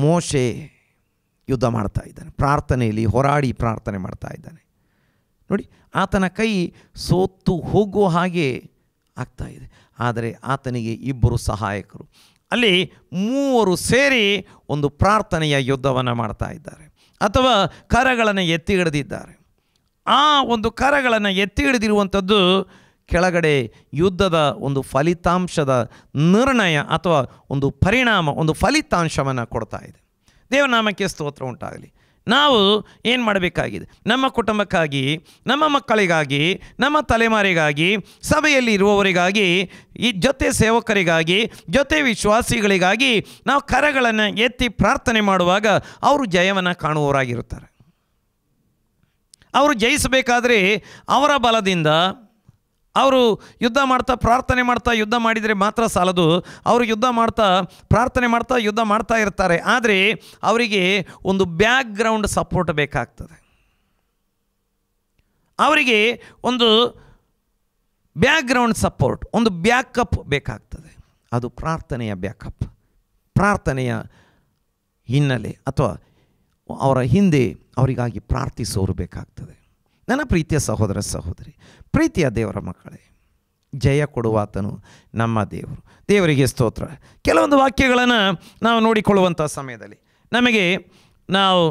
S1: ಮೋಶೆ ಯುದ್ಧ ಮಾಡ್ತಾ ಇದ್ದಾನೆ, ಪ್ರಾರ್ಥನೆಯಲ್ಲಿ ಹೋರಾಡಿ ಪ್ರಾರ್ಥನೆ ಮಾಡ್ತಾ ಇದ್ದಾನೆ. ನೋಡಿ, ಆತನ ಕೈ ಸೋತು ಹೋಗುವ ಹಾಗೆ ಆಗ್ತಾ ಇದೆ. ಆದರೆ ಆತನಿಗೆ 2 ಸಹಾಯಕರು, ಅಲ್ಲಿ 3 ಸೇರಿ ಒಂದು ಪ್ರಾರ್ಥನೆಯ ಯುದ್ಧವನ್ನು ಮಾಡ್ತಾ ಇದ್ದಾರೆ, ಅಥವಾ ಕರಗಳನ್ನು ಎತ್ತಿ ಹಿಡಿದಿದ್ದಾರೆ. ಆ ಒಂದು ಕರಗಳನ್ನು ಎತ್ತಿ ಹಿಡಿದಿರುವಂಥದ್ದು ಕೆಳಗಡೆ ಯುದ್ಧದ ಒಂದು ಫಲಿತಾಂಶದ ನಿರ್ಣಯ ಅಥವಾ ಒಂದು ಪರಿಣಾಮ, ಒಂದು ಫಲಿತಾಂಶವನ್ನು ಕೊಡ್ತಾ ಇದೆ. ದೇವನಾಮಕ್ಕೆ ಸ್ತೋತ್ರ ಉಂಟಾಗಲಿ. ನಾವು ಏನು ಮಾಡಬೇಕಾಗಿದೆ, ನಮ್ಮ ಕುಟುಂಬಕ್ಕಾಗಿ, ನಮ್ಮ ಮಕ್ಕಳಿಗಾಗಿ, ನಮ್ಮ ತಲೆಮಾರಿಗಾಗಿ, ಸಭೆಯಲ್ಲಿ ಇರುವವರಿಗಾಗಿ, ಈ ಜೊತೆ ಸೇವಕರಿಗಾಗಿ, ಜೊತೆ ವಿಶ್ವಾಸಿಗಳಿಗಾಗಿ ನಾವು ಕರಗಳನ್ನು ಎತ್ತಿ ಪ್ರಾರ್ಥನೆ ಮಾಡುವಾಗ ಅವರು ಜಯವನ್ನು ಕಾಣುವವರಾಗಿರುತ್ತಾರೆ. ಅವರು ಜಯಿಸಬೇಕಾದರೆ ಅವರ ಬಲದಿಂದ ಅವರು ಯುದ್ಧ ಮಾಡ್ತಾ ಪ್ರಾರ್ಥನೆ ಮಾಡ್ತಾ ಯುದ್ಧ ಮಾಡಿದರೆ ಮಾತ್ರ ಸಾಲದು. ಅವರು ಯುದ್ಧ ಮಾಡ್ತಾ ಪ್ರಾರ್ಥನೆ ಮಾಡ್ತಾ ಯುದ್ಧ ಮಾಡ್ತಾ ಇರ್ತಾರೆ, ಆದರೆ ಅವರಿಗೆ ಒಂದು ಬ್ಯಾಕ್ಗ್ರೌಂಡ್ ಸಪೋರ್ಟ್ ಬೇಕಾಗ್ತದೆ. ಅವರಿಗೆ ಒಂದು ಬ್ಯಾಕ್ಗ್ರೌಂಡ್ ಸಪೋರ್ಟ್, ಒಂದು ಬ್ಯಾಕಪ್ ಬೇಕಾಗ್ತದೆ. ಅದು ಪ್ರಾರ್ಥನೆಯ ಬ್ಯಾಕಪ್, ಪ್ರಾರ್ಥನೆಯ ಹಿನ್ನೆಲೆ ಅಥವಾ ಅವರ ಹಿಂದೆ ಅವರಿಗಾಗಿ ಪ್ರಾರ್ಥಿಸೋರು ಬೇಕಾಗ್ತದೆ. ನನ್ನ ಪ್ರೀತಿಯ ಸಹೋದರ ಸಹೋದರಿ, ಪ್ರೀತಿಯ ದೇವರ ಮಕ್ಕಳೇ, ಜಯ ಕೊಡುವಾತನು ನಮ್ಮ ದೇವರು. ದೇವರಿಗೆ ಸ್ತೋತ್ರ. ಕೆಲವೊಂದು ವಾಕ್ಯಗಳನ್ನು ನಾವು ನೋಡಿಕೊಳ್ಳುವಂಥ ಸಮಯದಲ್ಲಿ ನಮಗೆ ನಾವು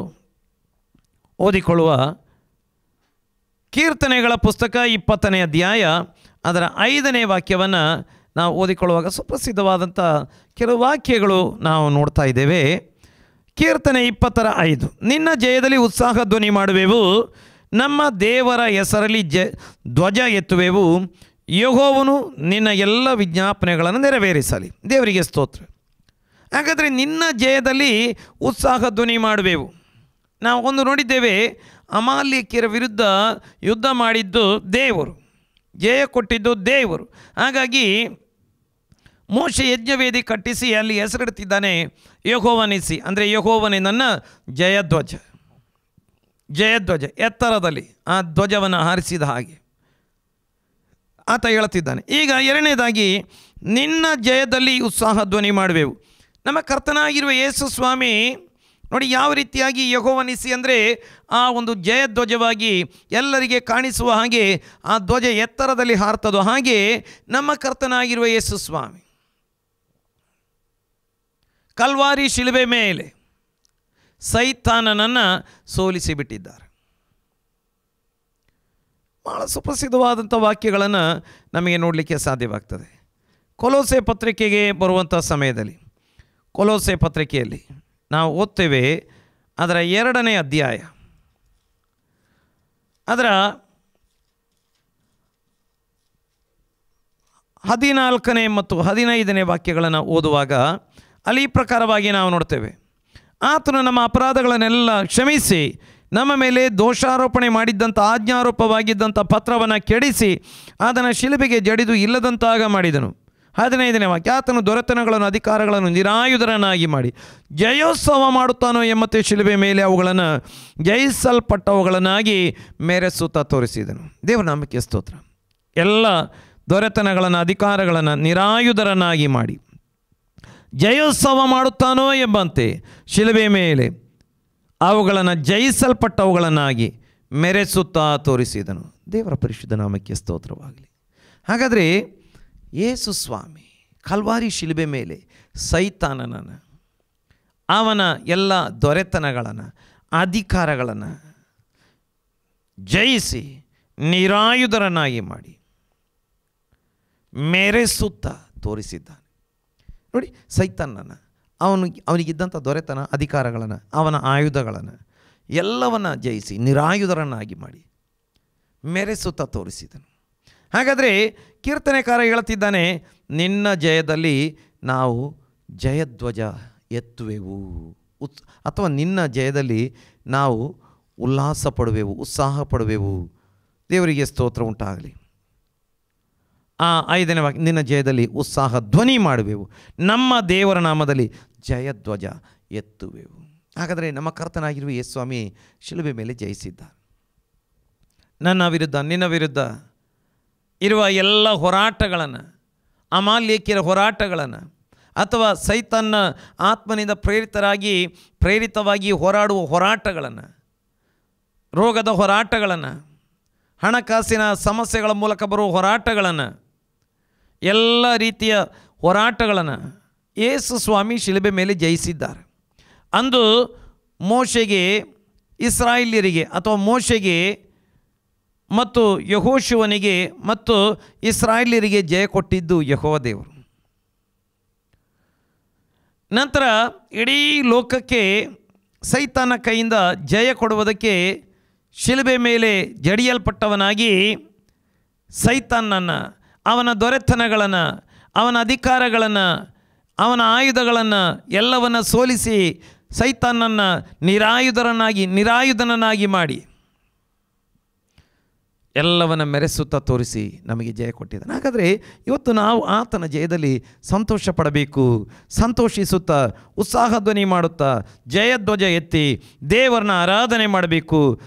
S1: ಓದಿಕೊಳ್ಳುವ ಕೀರ್ತನೆಗಳ ಪುಸ್ತಕ 20ನೇ ಅಧ್ಯಾಯ ಅದರ 5ನೇ ವಾಕ್ಯವನ್ನು ನಾವು ಓದಿಕೊಳ್ಳುವಾಗ ಸುಪ್ರಸಿದ್ಧವಾದಂಥ ಕೆಲವು ವಾಕ್ಯಗಳು ನಾವು ನೋಡ್ತಾ ಇದ್ದೇವೆ. ಕೀರ್ತನೆ 20:5, ನಿನ್ನ ಜಯದಲ್ಲಿ ಉತ್ಸಾಹ ಧ್ವನಿ ಮಾಡುವೆವು, ನಮ್ಮ ದೇವರ ಹೆಸರಲ್ಲಿ ಧ್ವಜ ಎತ್ತುವೆವು, ಯೆಹೋವನು ನಿನ್ನ ಎಲ್ಲ ವಿಜ್ಞಾಪನೆಗಳನ್ನು ನೆರವೇರಿಸಲಿ. ದೇವರಿಗೆ ಸ್ತೋತ್ರ. ಹಾಗಾದರೆ ನಿನ್ನ ಜಯದಲ್ಲಿ ಉತ್ಸಾಹ ಧ್ವನಿ ಮಾಡುವೆವು. ನಾವು ಒಂದು ನೋಡಿದ್ದೇವೆ, ಅಮಾಲೇಕ್ಯರ ವಿರುದ್ಧ ಯುದ್ಧ ಮಾಡಿದ್ದು ದೇವರು, ಜಯ ಕೊಟ್ಟಿದ್ದು ದೇವರು. ಹಾಗಾಗಿ ಮೋಶೆ ಯಜ್ಞವೇದಿ ಕಟ್ಟಿಸಿ ಅಲ್ಲಿ ಹೆಸರಿಡ್ತಿದ್ದಾನೆ ಯೆಹೋವನಿಸಿ, ಅಂದರೆ ಯೆಹೋವನೇ ನನ್ನ ಜಯಧ್ವಜ. ಜಯಧ್ವಜ ಎತ್ತರದಲ್ಲಿ ಆ ಧ್ವಜವನ್ನು ಹಾರಿಸಿದ ಹಾಗೆ ಆತ ಹೇಳುತ್ತಿದ್ದಾನೆ. ಈಗ 2ನೇದಾಗಿ, ನಿನ್ನ ಜಯದಲ್ಲಿ ಉತ್ಸಾಹ ಧ್ವನಿ ಮಾಡುವೆವು. ನಮ್ಮ ಕರ್ತನಾಗಿರುವ ಯೇಸು ಸ್ವಾಮಿ ನೋಡಿ ಯಾವ ರೀತಿಯಾಗಿ ಯೆಹೋವನಿಸಿ ಅಂದರೆ ಆ ಒಂದು ಜಯಧ್ವಜವಾಗಿ ಎಲ್ಲರಿಗೆ ಕಾಣಿಸುವ ಹಾಗೆ ಆ ಧ್ವಜ ಎತ್ತರದಲ್ಲಿ ಹಾರ್ತದೋ ಹಾಗೆ ನಮ್ಮ ಕರ್ತನಾಗಿರುವ ಯೇಸು ಸ್ವಾಮಿ ಕಲ್ವಾರಿ ಶಿಲುಬೆ ಮೇಲೆ ಸೈತಾನನನ್ನು ಸೋಲಿಸಿಬಿಟ್ಟಿದ್ದಾರೆ. ಭಾಳ ಸುಪ್ರಸಿದ್ಧವಾದಂಥ ವಾಕ್ಯಗಳನ್ನು ನಮಗೆ ನೋಡಲಿಕ್ಕೆ ಸಾಧ್ಯವಾಗ್ತದೆ. ಕೊಲೋಸೆ ಪತ್ರಿಕೆಗೆ ಬರುವಂಥ ಸಮಯದಲ್ಲಿ, ಕೊಲೋಸೆ ಪತ್ರಿಕೆಯಲ್ಲಿ ನಾವು ಓದ್ತೇವೆ, ಅದರ 2ನೇ ಅಧ್ಯಾಯ ಅದರ 14ನೇ ಮತ್ತು 15ನೇ ವಾಕ್ಯಗಳನ್ನು ಓದುವಾಗ ಅಲ್ಲಿ ಈ ಪ್ರಕಾರವಾಗಿ ನಾವು ನೋಡ್ತೇವೆ, ಆತನು ನಮ್ಮ ಅಪರಾಧಗಳನ್ನೆಲ್ಲ ಕ್ಷಮಿಸಿ ನಮ್ಮ ಮೇಲೆ ದೋಷಾರೋಪಣೆ ಮಾಡಿದ್ದಂಥ ಆಜ್ಞಾರೋಪವಾಗಿದ್ದಂಥ ಪತ್ರವನ್ನು ಕೆಡಿಸಿ ಅದನ್ನು ಶಿಲುಬೆಗೆ ಜಡಿದು ಇಲ್ಲದಂತಾಗ ಮಾಡಿದನು. 15ನೇ ವಾಕ್ಯ, ಆತನು ದೊರೆತನಗಳನ್ನು ಅಧಿಕಾರಗಳನ್ನು ನಿರಾಯುಧರನ್ನಾಗಿ ಮಾಡಿ ಜಯೋತ್ಸವ ಮಾಡುತ್ತಾನೋ ಎಂಬತ್ತೆ ಶಿಲುಬೆ ಮೇಲೆ ಅವುಗಳನ್ನು ಜಯಿಸಲ್ಪಟ್ಟವುಗಳನ್ನಾಗಿ ಮೆರೆಸುತ್ತಾ ತೋರಿಸಿದನು. ದೇವರ ನಾಮಕ್ಕೆ ಸ್ತೋತ್ರ. ಎಲ್ಲ ದೊರೆತನಗಳನ್ನು ಅಧಿಕಾರಗಳನ್ನು ನಿರಾಯುಧರನ್ನಾಗಿ ಮಾಡಿ ಜಯೋತ್ಸವ ಮಾಡುತ್ತಾನೋ ಎಂಬಂತೆ ಶಿಲುಬೆ ಮೇಲೆ ಅವುಗಳನ್ನು ಜಯಿಸಲ್ಪಟ್ಟವುಗಳನ್ನಾಗಿ ಮೆರೆಸುತ್ತಾ ತೋರಿಸಿದನು. ದೇವರ ಪರಿಶುದ್ಧ ನಾಮಕ್ಕೆ ಸ್ತೋತ್ರವಾಗಲಿ. ಹಾಗಾದರೆ ಯೇಸು ಸ್ವಾಮಿ ಕಲ್ವಾರಿ ಶಿಲುಬೆ ಮೇಲೆ ಸೈತಾನನನ್ನು, ಅವನ ಎಲ್ಲ ದೊರೆತನಗಳನ್ನು, ಅಧಿಕಾರಗಳನ್ನು ಜಯಿಸಿ ನಿರಾಯುಧರನ್ನಾಗಿ ಮಾಡಿ ಮೆರೆಸುತ್ತಾ ತೋರಿಸಿದ್ದಾನೆ. ನೋಡಿ, ಸೈತಾನನ ಅವನಿಗಿದ್ದಂಥ ದೊರೆತನ, ಅಧಿಕಾರಗಳನ್ನು, ಅವನ ಆಯುಧಗಳನ್ನು ಎಲ್ಲವನ್ನ ಜಯಿಸಿ ನಿರಾಯುಧರನ್ನಾಗಿ ಮಾಡಿ ಮೆರೆಸುತ್ತಾ ತೋರಿಸಿದನು. ಹಾಗಾದರೆ ಕೀರ್ತನೆಕಾರ ಹೇಳ್ತಿದ್ದಾನೆ, ನಿನ್ನ ಜಯದಲ್ಲಿ ನಾವು ಜಯಧ್ವಜ ಎತ್ತುವೆವು, ಅಥವಾ ನಿನ್ನ ಜಯದಲ್ಲಿ ನಾವು ಉಲ್ಲಾಸ ಪಡುವೆವು, ಉತ್ಸಾಹ ಪಡುವೆವು. ದೇವರಿಗೆ ಸ್ತೋತ್ರ ಉಂಟಾಗಲಿ. 5ನೇ ವಾಕ್ಯ, ನಿನ್ನ ಜಯದಲ್ಲಿ ಉತ್ಸಾಹ ಧ್ವನಿ ಮಾಡುವೆವು, ನಮ್ಮ ದೇವರ ನಾಮದಲ್ಲಿ ಜಯಧ್ವಜ ಎತ್ತುವೆವು. ಹಾಗಾದರೆ ನಮ್ಮ ಕರ್ತನಾಗಿರುವ ಯೇಸು ಸ್ವಾಮಿ ಶಿಲುಬೆ ಮೇಲೆ ಜಯಿಸಿದ್ದ. ನನ್ನ ವಿರುದ್ಧ, ನಿನ್ನ ವಿರುದ್ಧ ಇರುವ ಎಲ್ಲ ಹೋರಾಟಗಳನ್ನು, ಅಮಾಲೇಕ್ಯರ ಹೋರಾಟಗಳನ್ನು, ಅಥವಾ ಸೈತಾನ್ನ ಆತ್ಮನಿಂದ ಪ್ರೇರಿತವಾಗಿ ಹೋರಾಡುವ ಹೋರಾಟಗಳನ್ನು, ರೋಗದ ಹೋರಾಟಗಳನ್ನು, ಹಣಕಾಸಿನ ಸಮಸ್ಯೆಗಳ ಮೂಲಕ ಬರುವ ಹೋರಾಟಗಳನ್ನು, ಎಲ್ಲ ರೀತಿಯ ಹೋರಾಟಗಳನ್ನು ಯೇಸು ಸ್ವಾಮಿ ಶಿಲುಬೆ ಮೇಲೆ ಜಯಿಸಿದ್ದಾರೆ. ಅಂದು ಮೋಶೆಗೆ, ಇಸ್ರಾಯೇಲ್ಯರಿಗೆ ಅಥವಾ ಮೋಶೆಗೆ ಮತ್ತು ಯೆಹೋಶುವನಿಗೆ ಮತ್ತು ಇಸ್ರಾಯೇಲ್ಯರಿಗೆ ಜಯ ಕೊಟ್ಟಿದ್ದು ಯೆಹೋವ ದೇವರು. ನಂತರ ಇಡೀ ಲೋಕಕ್ಕೆ ಸೈತಾನ ಕೈಯಿಂದ ಜಯ ಕೊಡುವುದಕ್ಕೆ ಶಿಲುಬೆ ಮೇಲೆ ಜಡಿಯಲ್ಪಟ್ಟವನಾಗಿ ಸೈತಾನನ್ನು, ಅವನ ದೊರೆತನಗಳನ್ನು, ಅವನ ಅಧಿಕಾರಗಳನ್ನು, ಅವನ ಆಯುಧಗಳನ್ನು ಎಲ್ಲವನ್ನು ಸೋಲಿಸಿ ಸೈತಾನನ್ನು ನಿರಾಯುಧನನ್ನಾಗಿ ಮಾಡಿ ಎಲ್ಲವನ್ನ ಮೆರೆಸುತ್ತಾ ತೋರಿಸಿ ನಮಗೆ ಜಯ ಕೊಟ್ಟಿದ್ದಾನೆ. ಹಾಗಾದರೆ ಇವತ್ತು ನಾವು ಆತನ ಜಯದಲ್ಲಿ ಸಂತೋಷ ಪಡಬೇಕು. ಸಂತೋಷಿಸುತ್ತಾ ಉತ್ಸಾಹ ಧ್ವನಿ ಮಾಡುತ್ತಾ ಜಯಧ್ವಜ ಎತ್ತಿ ದೇವರನ್ನ ಆರಾಧನೆ ಮಾಡಬೇಕು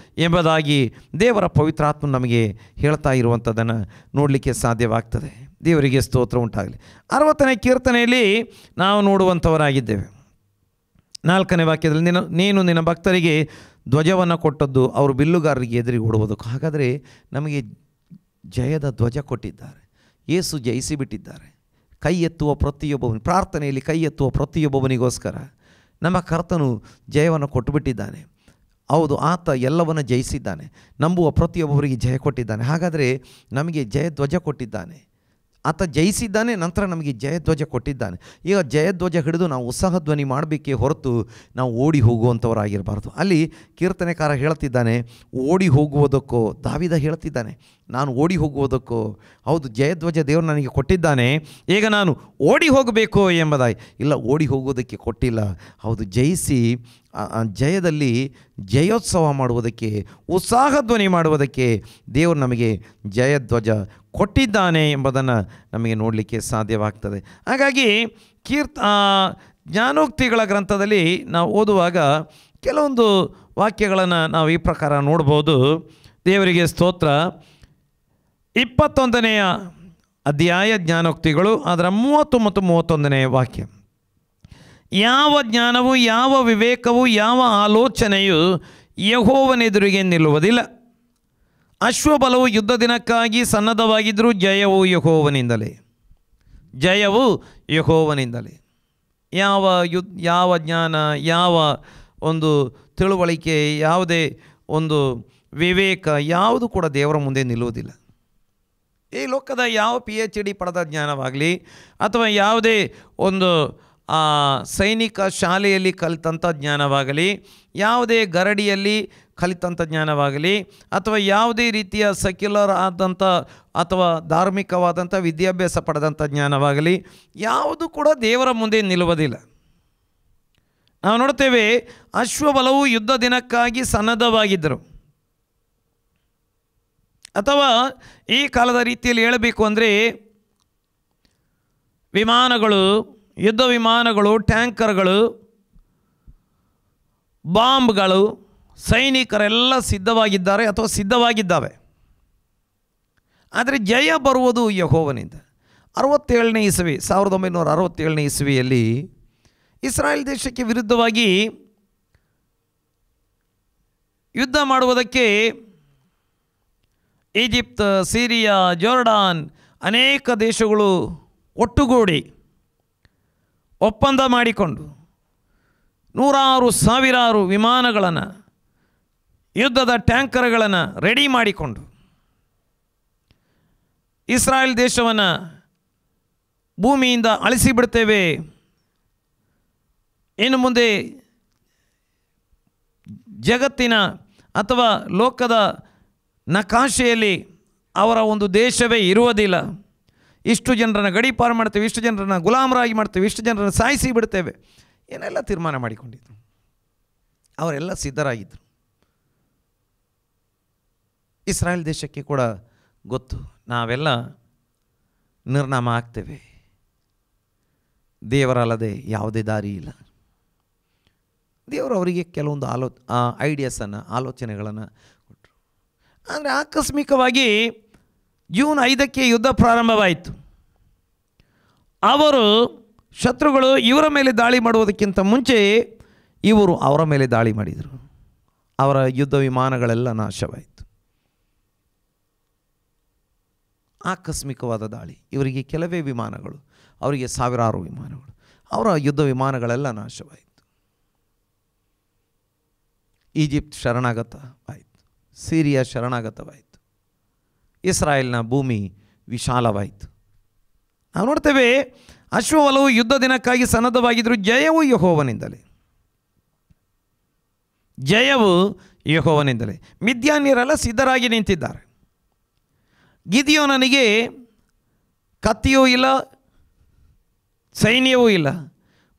S1: ಎಂಬುದಾಗಿ ದೇವರ ಪವಿತ್ರಾತ್ಮ ನಮಗೆ ಹೇಳ್ತಾ ಇರುವಂಥದ್ದನ್ನು ನೋಡಲಿಕ್ಕೆ ಸಾಧ್ಯವಾಗ್ತದೆ. ದೇವರಿಗೆ ಸ್ತೋತ್ರ ಉಂಟಾಗಲಿ. 60ನೇ ಕೀರ್ತನೆಯಲ್ಲಿ ನಾವು ನೋಡುವಂಥವರಾಗಿದ್ದೇವೆ. 4ನೇ ವಾಕ್ಯದಲ್ಲಿ, ನೀನು ನಿನ್ನ ಭಕ್ತರಿಗೆ ಧ್ವಜವನ್ನು ಕೊಟ್ಟದ್ದು ಅವರು ಬಿಲ್ಲುಗಾರರಿಗೆ ಎದುರಿ ಓಡುವುದಕ್ಕೂ. ಹಾಗಾದರೆ ನಮಗೆ ಜಯದ ಧ್ವಜ ಕೊಟ್ಟಿದ್ದಾರೆ. ಯೇಸು ಜಯಿಸಿಬಿಟ್ಟಿದ್ದಾರೆ. ಕೈ ಎತ್ತುವ ಪ್ರತಿಯೊಬ್ಬವನು, ಪ್ರಾರ್ಥನೆಯಲ್ಲಿ ಕೈ ಎತ್ತುವ ಪ್ರತಿಯೊಬ್ಬವನಿಗೋಸ್ಕರ ನಮ್ಮ ಕರ್ತನು ಜಯವನ್ನು ಕೊಟ್ಟುಬಿಟ್ಟಿದ್ದಾನೆ. ಹೌದು, ಆತ ಎಲ್ಲವನ್ನು ಜಯಿಸಿದ್ದಾನೆ. ನಂಬುವ ಪ್ರತಿಯೊಬ್ಬರಿಗೆ ಜಯ ಕೊಟ್ಟಿದ್ದಾನೆ. ಹಾಗಾದರೆ ನಮಗೆ ಜಯಧ್ವಜ ಕೊಟ್ಟಿದ್ದಾನೆ. ಆತ ಜಯಿಸಿದ್ದಾನೆ, ನಂತರ ನಮಗೆ ಜಯಧ್ವಜ ಕೊಟ್ಟಿದ್ದಾನೆ. ಈಗ ಜಯಧ್ವಜ ಹಿಡಿದು ನಾವು ಉತ್ಸಾಹ ಧ್ವನಿ ಮಾಡಬೇಕೇ ಹೊರತು ನಾವು ಓಡಿ ಹೋಗುವಂಥವರಾಗಿರಬಾರ್ದು. ಅಲ್ಲಿ ಕೀರ್ತನೆಕಾರ ಹೇಳ್ತಿದ್ದಾನೆ, ಓಡಿ ಹೋಗುವುದಕ್ಕೋ, ದಾವಿದ ಹೇಳ್ತಿದ್ದಾನೆ, ನಾನು ಓಡಿ ಹೋಗುವುದಕ್ಕೋ. ಹೌದು, ಜಯಧ್ವಜ ದೇವರು ನನಗೆ ಕೊಟ್ಟಿದ್ದಾನೆ, ಈಗ ನಾನು ಓಡಿ ಹೋಗಬೇಕು ಎಂಬುದಾಗಿ. ಇಲ್ಲ, ಓಡಿ ಹೋಗೋದಕ್ಕೆ ಕೊಟ್ಟಿಲ್ಲ. ಹೌದು, ಜಯಿಸಿ ಜಯದಲ್ಲಿ ಜಯೋತ್ಸವ ಮಾಡುವುದಕ್ಕೆ, ಉತ್ಸಾಹ ಧ್ವನಿ ಮಾಡುವುದಕ್ಕೆ ದೇವರು ನಮಗೆ ಜಯಧ್ವಜ ಕೊಟ್ಟಿದ್ದಾನೆ ಎಂಬುದನ್ನು ನಮಗೆ ನೋಡಲಿಕ್ಕೆ ಸಾಧ್ಯವಾಗ್ತದೆ. ಹಾಗಾಗಿ ಜ್ಞಾನೋಕ್ತಿಗಳ ಗ್ರಂಥದಲ್ಲಿ ನಾವು ಓದುವಾಗ ಕೆಲವೊಂದು ವಾಕ್ಯಗಳನ್ನು ನಾವು ಈ ಪ್ರಕಾರ ನೋಡ್ಬೋದು. ದೇವರಿಗೆ ಸ್ತೋತ್ರ. 21ನೇ ಅಧ್ಯಾಯ ಜ್ಞಾನೋಕ್ತಿಗಳು, ಅದರ 30 ಮತ್ತು 31ನೇ ವಾಕ್ಯ. ಯಾವ ಜ್ಞಾನವು, ಯಾವ ವಿವೇಕವು, ಯಾವ ಆಲೋಚನೆಯು ಯೆಹೋವನೆದುರಿಗೆ ನಿಲ್ಲುವುದಿಲ್ಲ. ಅಶ್ವಬಲವು ಯುದ್ಧ ದಿನಕ್ಕಾಗಿ ಸನ್ನದ್ಧವಾಗಿದ್ದರೂ ಜಯವು ಯೆಹೋವನಿಂದಲೇ. ಜಯವು ಯೆಹೋವನಿಂದಲೇ. ಯಾವ ಜ್ಞಾನ, ಯಾವ ಒಂದು ತಿಳುವಳಿಕೆ, ಯಾವುದೇ ಒಂದು ವಿವೇಕ ಯಾವುದು ಕೂಡ ದೇವರ ಮುಂದೆ ನಿಲ್ಲುವುದಿಲ್ಲ. ಈ ಲೋಕದ ಯಾವ PhD ಪಡೆದ ಜ್ಞಾನವಾಗಲಿ, ಅಥವಾ ಯಾವುದೇ ಒಂದು ಸೈನಿಕ ಶಾಲೆಯಲ್ಲಿ ಕಲಿತಂಥ ಜ್ಞಾನವಾಗಲಿ, ಯಾವುದೇ ಗರಡಿಯಲ್ಲಿ ಕಲಿತಂಥ ಜ್ಞಾನವಾಗಲಿ, ಅಥವಾ ಯಾವುದೇ ರೀತಿಯ ಸೆಕ್ಯುಲರ್ ಆದಂಥ ಅಥವಾ ಧಾರ್ಮಿಕವಾದಂಥ ವಿದ್ಯಾಭ್ಯಾಸ ಪಡೆದಂಥ ಜ್ಞಾನವಾಗಲಿ, ಯಾವುದು ಕೂಡ ದೇವರ ಮುಂದೆ ನಿಲ್ಲುವುದಿಲ್ಲ. ನಾವು ನೋಡ್ತೇವೆ, ಅಶ್ವಬಲವು ಯುದ್ಧ ದಿನಕ್ಕಾಗಿ ಸನ್ನದ್ಧವಾಗಿದ್ದರು. ಅಥವಾ ಈ ಕಾಲದ ರೀತಿಯಲ್ಲಿ ಹೇಳಬೇಕು ಅಂದರೆ, ವಿಮಾನಗಳು, ಯುದ್ಧ ವಿಮಾನಗಳು, ಟ್ಯಾಂಕರ್ಗಳು, ಬಾಂಬ್ಗಳು, ಸೈನಿಕರೆಲ್ಲ ಸಿದ್ಧವಾಗಿದ್ದಾರೆ ಅಥವಾ ಸಿದ್ಧವಾಗಿದ್ದಾವೆ. ಆದರೆ ಜಯ ಬರುವುದು ಯೆಹೋವನಿಂದ. 1967ನೇ ಇಸವಿಯಲ್ಲಿ ಇಸ್ರಾಯೇಲ್ ದೇಶಕ್ಕೆ ವಿರುದ್ಧವಾಗಿ ಯುದ್ಧ ಮಾಡುವುದಕ್ಕೆ ಈಜಿಪ್ಟ್, ಸಿರಿಯಾ, ಜೋರ್ಡಾನ್ ಅನೇಕ ದೇಶಗಳು ಒಟ್ಟುಗೂಡಿ ಒಪ್ಪಂದ ಮಾಡಿಕೊಂಡು 100,000 ಸಾವಿರಾರು ವಿಮಾನಗಳನ್ನು ಯುದ್ಧದ ಟ್ಯಾಂಕರ್ಗಳನ್ನು ರೆಡಿ ಮಾಡಿಕೊಂಡು ಇಸ್ರಾಯೇಲ್ ದೇಶವನ್ನು ಭೂಮಿಯಿಂದ ಅಳಿಸಿಬಿಡ್ತೇವೆ, ಇನ್ನು ಮುಂದೆ ಜಗತ್ತಿನ ಅಥವಾ ಲೋಕದ ನಕಾಶೆಯಲ್ಲಿ ಅವರ ಒಂದು ದೇಶವೇ ಇರುವುದಿಲ್ಲ, ಇಷ್ಟು ಜನರನ್ನು ಗಡೀಪಾರು ಮಾಡ್ತೇವೆ, ಇಷ್ಟು ಜನರನ್ನು ಗುಲಾಮರಾಗಿ ಮಾಡ್ತೇವೆ, ಇಷ್ಟು ಜನರನ್ನು ಸಾಯಿಸಿ ಬಿಡ್ತೇವೆ, ಏನೆಲ್ಲ ತೀರ್ಮಾನ ಮಾಡಿಕೊಂಡಿದ್ರು. ಅವರೆಲ್ಲ ಸಿದ್ಧರಾಗಿದ್ದರು. ಇಸ್ರಾಯೇಲ್ ದೇಶಕ್ಕೆ ಕೂಡ ಗೊತ್ತು, ನಾವೆಲ್ಲ ನಿರ್ನಾಮ ಆಗ್ತೇವೆ, ದೇವರಲ್ಲದೆ ಯಾವುದೇ ದಾರಿ ಇಲ್ಲ. ದೇವರು ಅವರಿಗೆ ಕೆಲವೊಂದು ಆಲೋಚನೆಗಳನ್ನು ಕೊಟ್ಟರು. ಅಂದರೆ ಆಕಸ್ಮಿಕವಾಗಿ ಜೂನ್ 5ಕ್ಕೆ ಯುದ್ಧ ಪ್ರಾರಂಭವಾಯಿತು. ಅವರು ಶತ್ರುಗಳು ಇವರ ಮೇಲೆ ದಾಳಿ ಮಾಡುವುದಕ್ಕಿಂತ ಮುಂಚೆ ಇವರು ಅವರ ಮೇಲೆ ದಾಳಿ ಮಾಡಿದರು. ಅವರ ಯುದ್ಧ ವಿಮಾನಗಳೆಲ್ಲ ನಾಶವಾಯಿತು. ಆಕಸ್ಮಿಕವಾದ ದಾಳಿ, ಇವರಿಗೆ ಕೆಲವೇ ವಿಮಾನಗಳು, ಅವರಿಗೆ ಸಾವಿರಾರು ವಿಮಾನಗಳು, ಅವರ ಯುದ್ಧ ವಿಮಾನಗಳೆಲ್ಲ ನಾಶವಾಯಿತು. ಈಜಿಪ್ಟ್ ಶರಣಾಗತವಾಯಿತು, ಸಿರಿಯಾ ಶರಣಾಗತವಾಯಿತು, ಇಸ್ರಾಯೇಲ್ನ ಭೂಮಿ ವಿಶಾಲವಾಯಿತು. ನಾವು ನೋಡ್ತೇವೆ, ಅಶ್ವಬಲವು ಯುದ್ಧ ದಿನಕ್ಕಾಗಿ ಸನ್ನದ್ಧವಾಗಿದ್ದರು, ಜಯವು ಯೆಹೋವನಿಂದಲೇ, ಜಯವು ಯೆಹೋವನಿಂದಲೇ. ಮಿದ್ಯಾನ್ಯರೆಲ್ಲ ಸಿದ್ಧರಾಗಿ ನಿಂತಿದ್ದಾರೆ. ಗಿದಿಯೋನನಿಗೆ ಕತ್ತಿಯೂ ಇಲ್ಲ, ಸೈನ್ಯವೂ ಇಲ್ಲ,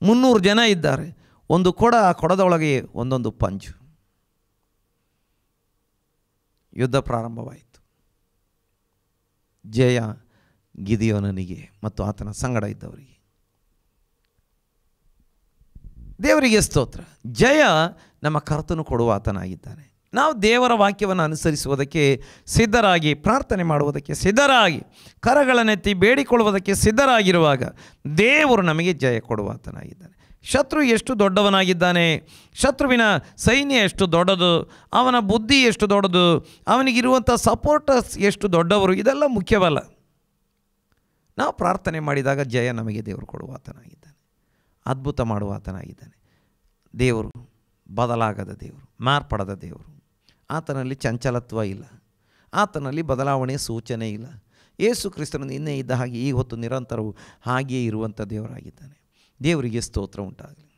S1: 300 ಜನ ಇದ್ದಾರೆ, ಒಂದು ಕೊಡ, ಆ ಕೊಡದೊಳಗೆ ಒಂದೊಂದು ಪಂಜು. ಯುದ್ಧ ಪ್ರಾರಂಭವಾಯಿತು. ಜಯ ಗಿದಿಯೋನನಿಗೆ ಮತ್ತು ಆತನ ಸಂಗಡ ಇದ್ದವರಿಗೆ. ದೇವರಿಗೆ ಸ್ತೋತ್ರ. ಜಯ ನಮ್ಮ ಕರ್ತನು ಕೊಡುವ ಆತನಾಗಿದ್ದಾನೆ. ನಾವು ದೇವರ ವಾಕ್ಯವನ್ನು ಅನುಸರಿಸುವುದಕ್ಕೆ ಸಿದ್ಧರಾಗಿ, ಪ್ರಾರ್ಥನೆ ಮಾಡುವುದಕ್ಕೆ ಸಿದ್ಧರಾಗಿ, ಕರಗಳನ್ನೆತ್ತಿ ಬೇಡಿಕೊಳ್ಳುವುದಕ್ಕೆ ಸಿದ್ಧರಾಗಿರುವಾಗ ದೇವರು ನಮಗೆ ಜಯ ಕೊಡುವ ಆತನಾಗಿದ್ದಾನೆ. ಶತ್ರು ಎಷ್ಟು ದೊಡ್ಡವನಾಗಿದ್ದಾನೆ, ಶತ್ರುವಿನ ಸೈನ್ಯ ಎಷ್ಟು ದೊಡ್ಡದು, ಅವನ ಬುದ್ಧಿ ಎಷ್ಟು ದೊಡ್ಡದು, ಅವನಿಗಿರುವಂಥ ಸಪೋರ್ಟರ್ಸ್ ಎಷ್ಟು ದೊಡ್ಡವರು, ಇದೆಲ್ಲ ಮುಖ್ಯವಲ್ಲ. ನಾವು ಪ್ರಾರ್ಥನೆ ಮಾಡಿದಾಗ ಜಯ ನಮಗೆ ದೇವರು ಕೊಡುವ ಆತನಾಗಿದ್ದಾನೆ, ಅದ್ಭುತ ಮಾಡುವ ಆತನಾಗಿದ್ದಾನೆ. ದೇವರು ಬದಲಾಗದ ದೇವರು, ಮಾರ್ಪಡದ ದೇವರು. ಆತನಲ್ಲಿ ಚಂಚಲತ್ವ ಇಲ್ಲ, ಆತನಲ್ಲಿ ಬದಲಾವಣೆಯ ಸೂಚನೆ ಇಲ್ಲ. ಯೇಸು ಕ್ರಿಸ್ತನು ನಿನ್ನೆ ಇದ್ದ ಹಾಗೆ ಈ ಹೊತ್ತು ನಿರಂತರವೂ ಹಾಗೆಯೇ ಇರುವಂಥ ದೇವರಾಗಿದ್ದಾನೆ. ದೇವರಿಗೆ ಸ್ತೋತ್ರ ಉಂಟಾಗಲಿ.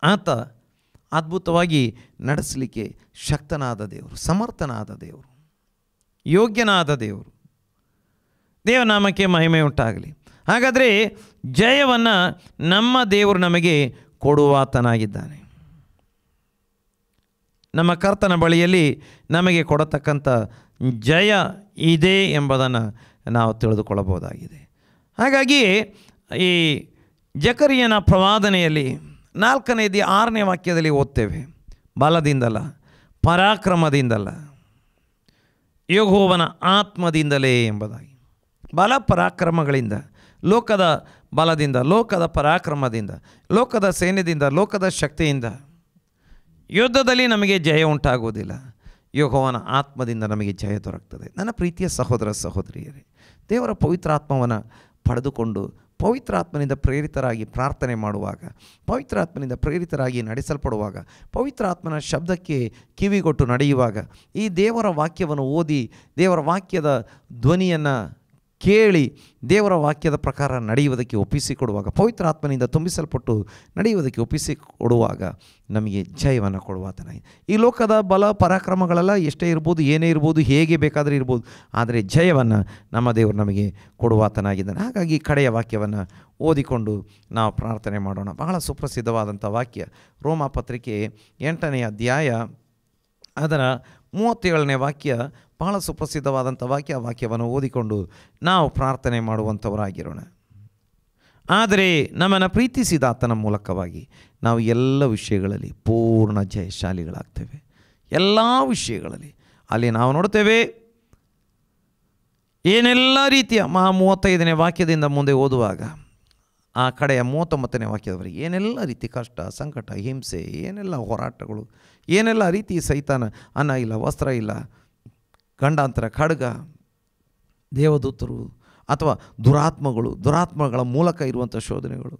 S1: ಆತ ಅದ್ಭುತವಾಗಿ ನಡೆಸಲಿಕ್ಕೆ ಶಕ್ತನಾದ ದೇವರು, ಸಮರ್ಥನಾದ ದೇವರು, ಯೋಗ್ಯನಾದ ದೇವರು. ದೇವನಾಮಕ್ಕೆ ಮಹಿಮೆ ಉಂಟಾಗಲಿ. ಹಾಗಾದರೆ ಜಯವನ್ನು ನಮ್ಮ ದೇವರು ನಮಗೆ ಕೊಡುವಾತನಾಗಿದ್ದಾನೆ. ನಮ್ಮ ಕರ್ತನ ಬಳಿಯಲ್ಲಿ ನಮಗೆ ಕೊಡತಕ್ಕಂಥ ಜಯ ಇದೆ ಎಂಬುದನ್ನು ನಾವು ತಿಳಿದುಕೊಳ್ಳಬಹುದಾಗಿದೆ. ಹಾಗಾಗಿ ಈ ಜಕರಿಯನ ಪ್ರವಾದನೆಯಲ್ಲಿ 4ನೇ 6ನೇ ವಾಕ್ಯದಲ್ಲಿ ಓದ್ತೇವೆ, ಬಲದಿಂದಲ್ಲ, ಪರಾಕ್ರಮದಿಂದಲ್ಲ, ಯೆಹೋವನ ಆತ್ಮದಿಂದಲೇ ಎಂಬುದಾಗಿ. ಬಲ ಪರಾಕ್ರಮಗಳಿಂದ, ಲೋಕದ ಬಲದಿಂದ, ಲೋಕದ ಪರಾಕ್ರಮದಿಂದ, ಲೋಕದ ಸೈನ್ಯದಿಂದ, ಲೋಕದ ಶಕ್ತಿಯಿಂದ ಯುದ್ಧದಲ್ಲಿ ನಮಗೆ ಜಯ ಉಂಟಾಗುವುದಿಲ್ಲ. ಯೆಹೋವನ ಆತ್ಮದಿಂದ ನಮಗೆ ಜಯ ದೊರಕ್ತದೆ. ನನ್ನ ಪ್ರೀತಿಯ ಸಹೋದರ ಸಹೋದರಿಯರೇ, ದೇವರ ಪವಿತ್ರಾತ್ಮವನ್ನು ಪಡೆದುಕೊಂಡು ಪವಿತ್ರಾತ್ಮನಿಂದ ಪ್ರೇರಿತರಾಗಿ ಪ್ರಾರ್ಥನೆ ಮಾಡುವಾಗ, ಪವಿತ್ರಾತ್ಮನಿಂದ ಪ್ರೇರಿತರಾಗಿ ನಡೆಸಲ್ಪಡುವಾಗ, ಪವಿತ್ರಾತ್ಮನ ಶಬ್ದಕ್ಕೆ ಕಿವಿಗೊಟ್ಟು ನಡೆಯುವಾಗ, ಈ ದೇವರ ವಾಕ್ಯವನ್ನು ಓದಿ, ದೇವರ ವಾಕ್ಯದ ಧ್ವನಿಯನ್ನು ಕೇಳಿ, ದೇವರ ವಾಕ್ಯದ ಪ್ರಕಾರ ನಡೆಯುವುದಕ್ಕೆ ಒಪ್ಪಿಸಿಕೊಡುವಾಗ, ಪವಿತ್ರಾತ್ಮನಿಂದ ತುಂಬಿಸಲ್ಪಟ್ಟು ನಡೆಯುವುದಕ್ಕೆ ಒಪ್ಪಿಸಿಕೊಡುವಾಗ ನಮಗೆ ಜಯವನ್ನು ಕೊಡುವಾತನಾಗಿ. ಈ ಲೋಕದ ಬಲ ಪರಾಕ್ರಮಗಳೆಲ್ಲ ಎಷ್ಟೇ ಇರ್ಬೋದು, ಏನೇ ಇರ್ಬೋದು, ಹೇಗೆ ಬೇಕಾದರೆ ಇರ್ಬೋದು, ಆದರೆ ಜಯವನ್ನು ನಮ್ಮ ದೇವರು ನಮಗೆ ಕೊಡುವಾತನಾಗಿದ್ದಾನೆ. ಹಾಗಾಗಿ ಕಡೆಯ ವಾಕ್ಯವನ್ನು ಓದಿಕೊಂಡು ನಾವು ಪ್ರಾರ್ಥನೆ ಮಾಡೋಣ. ಬಹಳ ಸುಪ್ರಸಿದ್ಧವಾದಂಥ ವಾಕ್ಯ, ರೋಮಾಪತ್ರಿಕೆ 8ನೇ ಅಧ್ಯಾಯ ಅದರ 37ನೇ ವಾಕ್ಯ, ಬಹಳ ಸುಪ್ರಸಿದ್ಧವಾದಂಥ ವಾಕ್ಯ. ಆ ವಾಕ್ಯವನ್ನು ಓದಿಕೊಂಡು ನಾವು ಪ್ರಾರ್ಥನೆ ಮಾಡುವಂಥವರಾಗಿರೋಣ. ಆದರೆ ನಮ್ಮನ್ನು ಪ್ರೀತಿಸಿದ ಆತನ ಮೂಲಕವಾಗಿ ನಾವು ಎಲ್ಲ ವಿಷಯಗಳಲ್ಲಿ ಪೂರ್ಣ ಜಯಶಾಲಿಗಳಾಗ್ತೇವೆ. ಎಲ್ಲ ವಿಷಯಗಳಲ್ಲಿ ಅಲ್ಲಿ ನಾವು ನೋಡ್ತೇವೆ, ಏನೆಲ್ಲ ರೀತಿಯ 35ನೇ ವಾಕ್ಯದಿಂದ ಮುಂದೆ ಓದುವಾಗ ಆ ಕಡೆಯ 39ನೇ ವಾಕ್ಯದವರೆಗೆ ಏನೆಲ್ಲ ರೀತಿ ಕಷ್ಟ, ಸಂಕಟ, ಹಿಂಸೆ, ಏನೆಲ್ಲ ಹೋರಾಟಗಳು, ಏನೆಲ್ಲ ರೀತಿ ಸೈತಾನ, ಅನ್ನ ಇಲ್ಲ, ವಸ್ತ್ರ ಇಲ್ಲ, ಗಂಡಾಂತರ, ಖಡ್ಗ, ದೇವದೂತರು ಅಥವಾ ದುರಾತ್ಮಗಳ ಮೂಲಕ ಇರುವಂಥ ಶೋಧನೆಗಳು,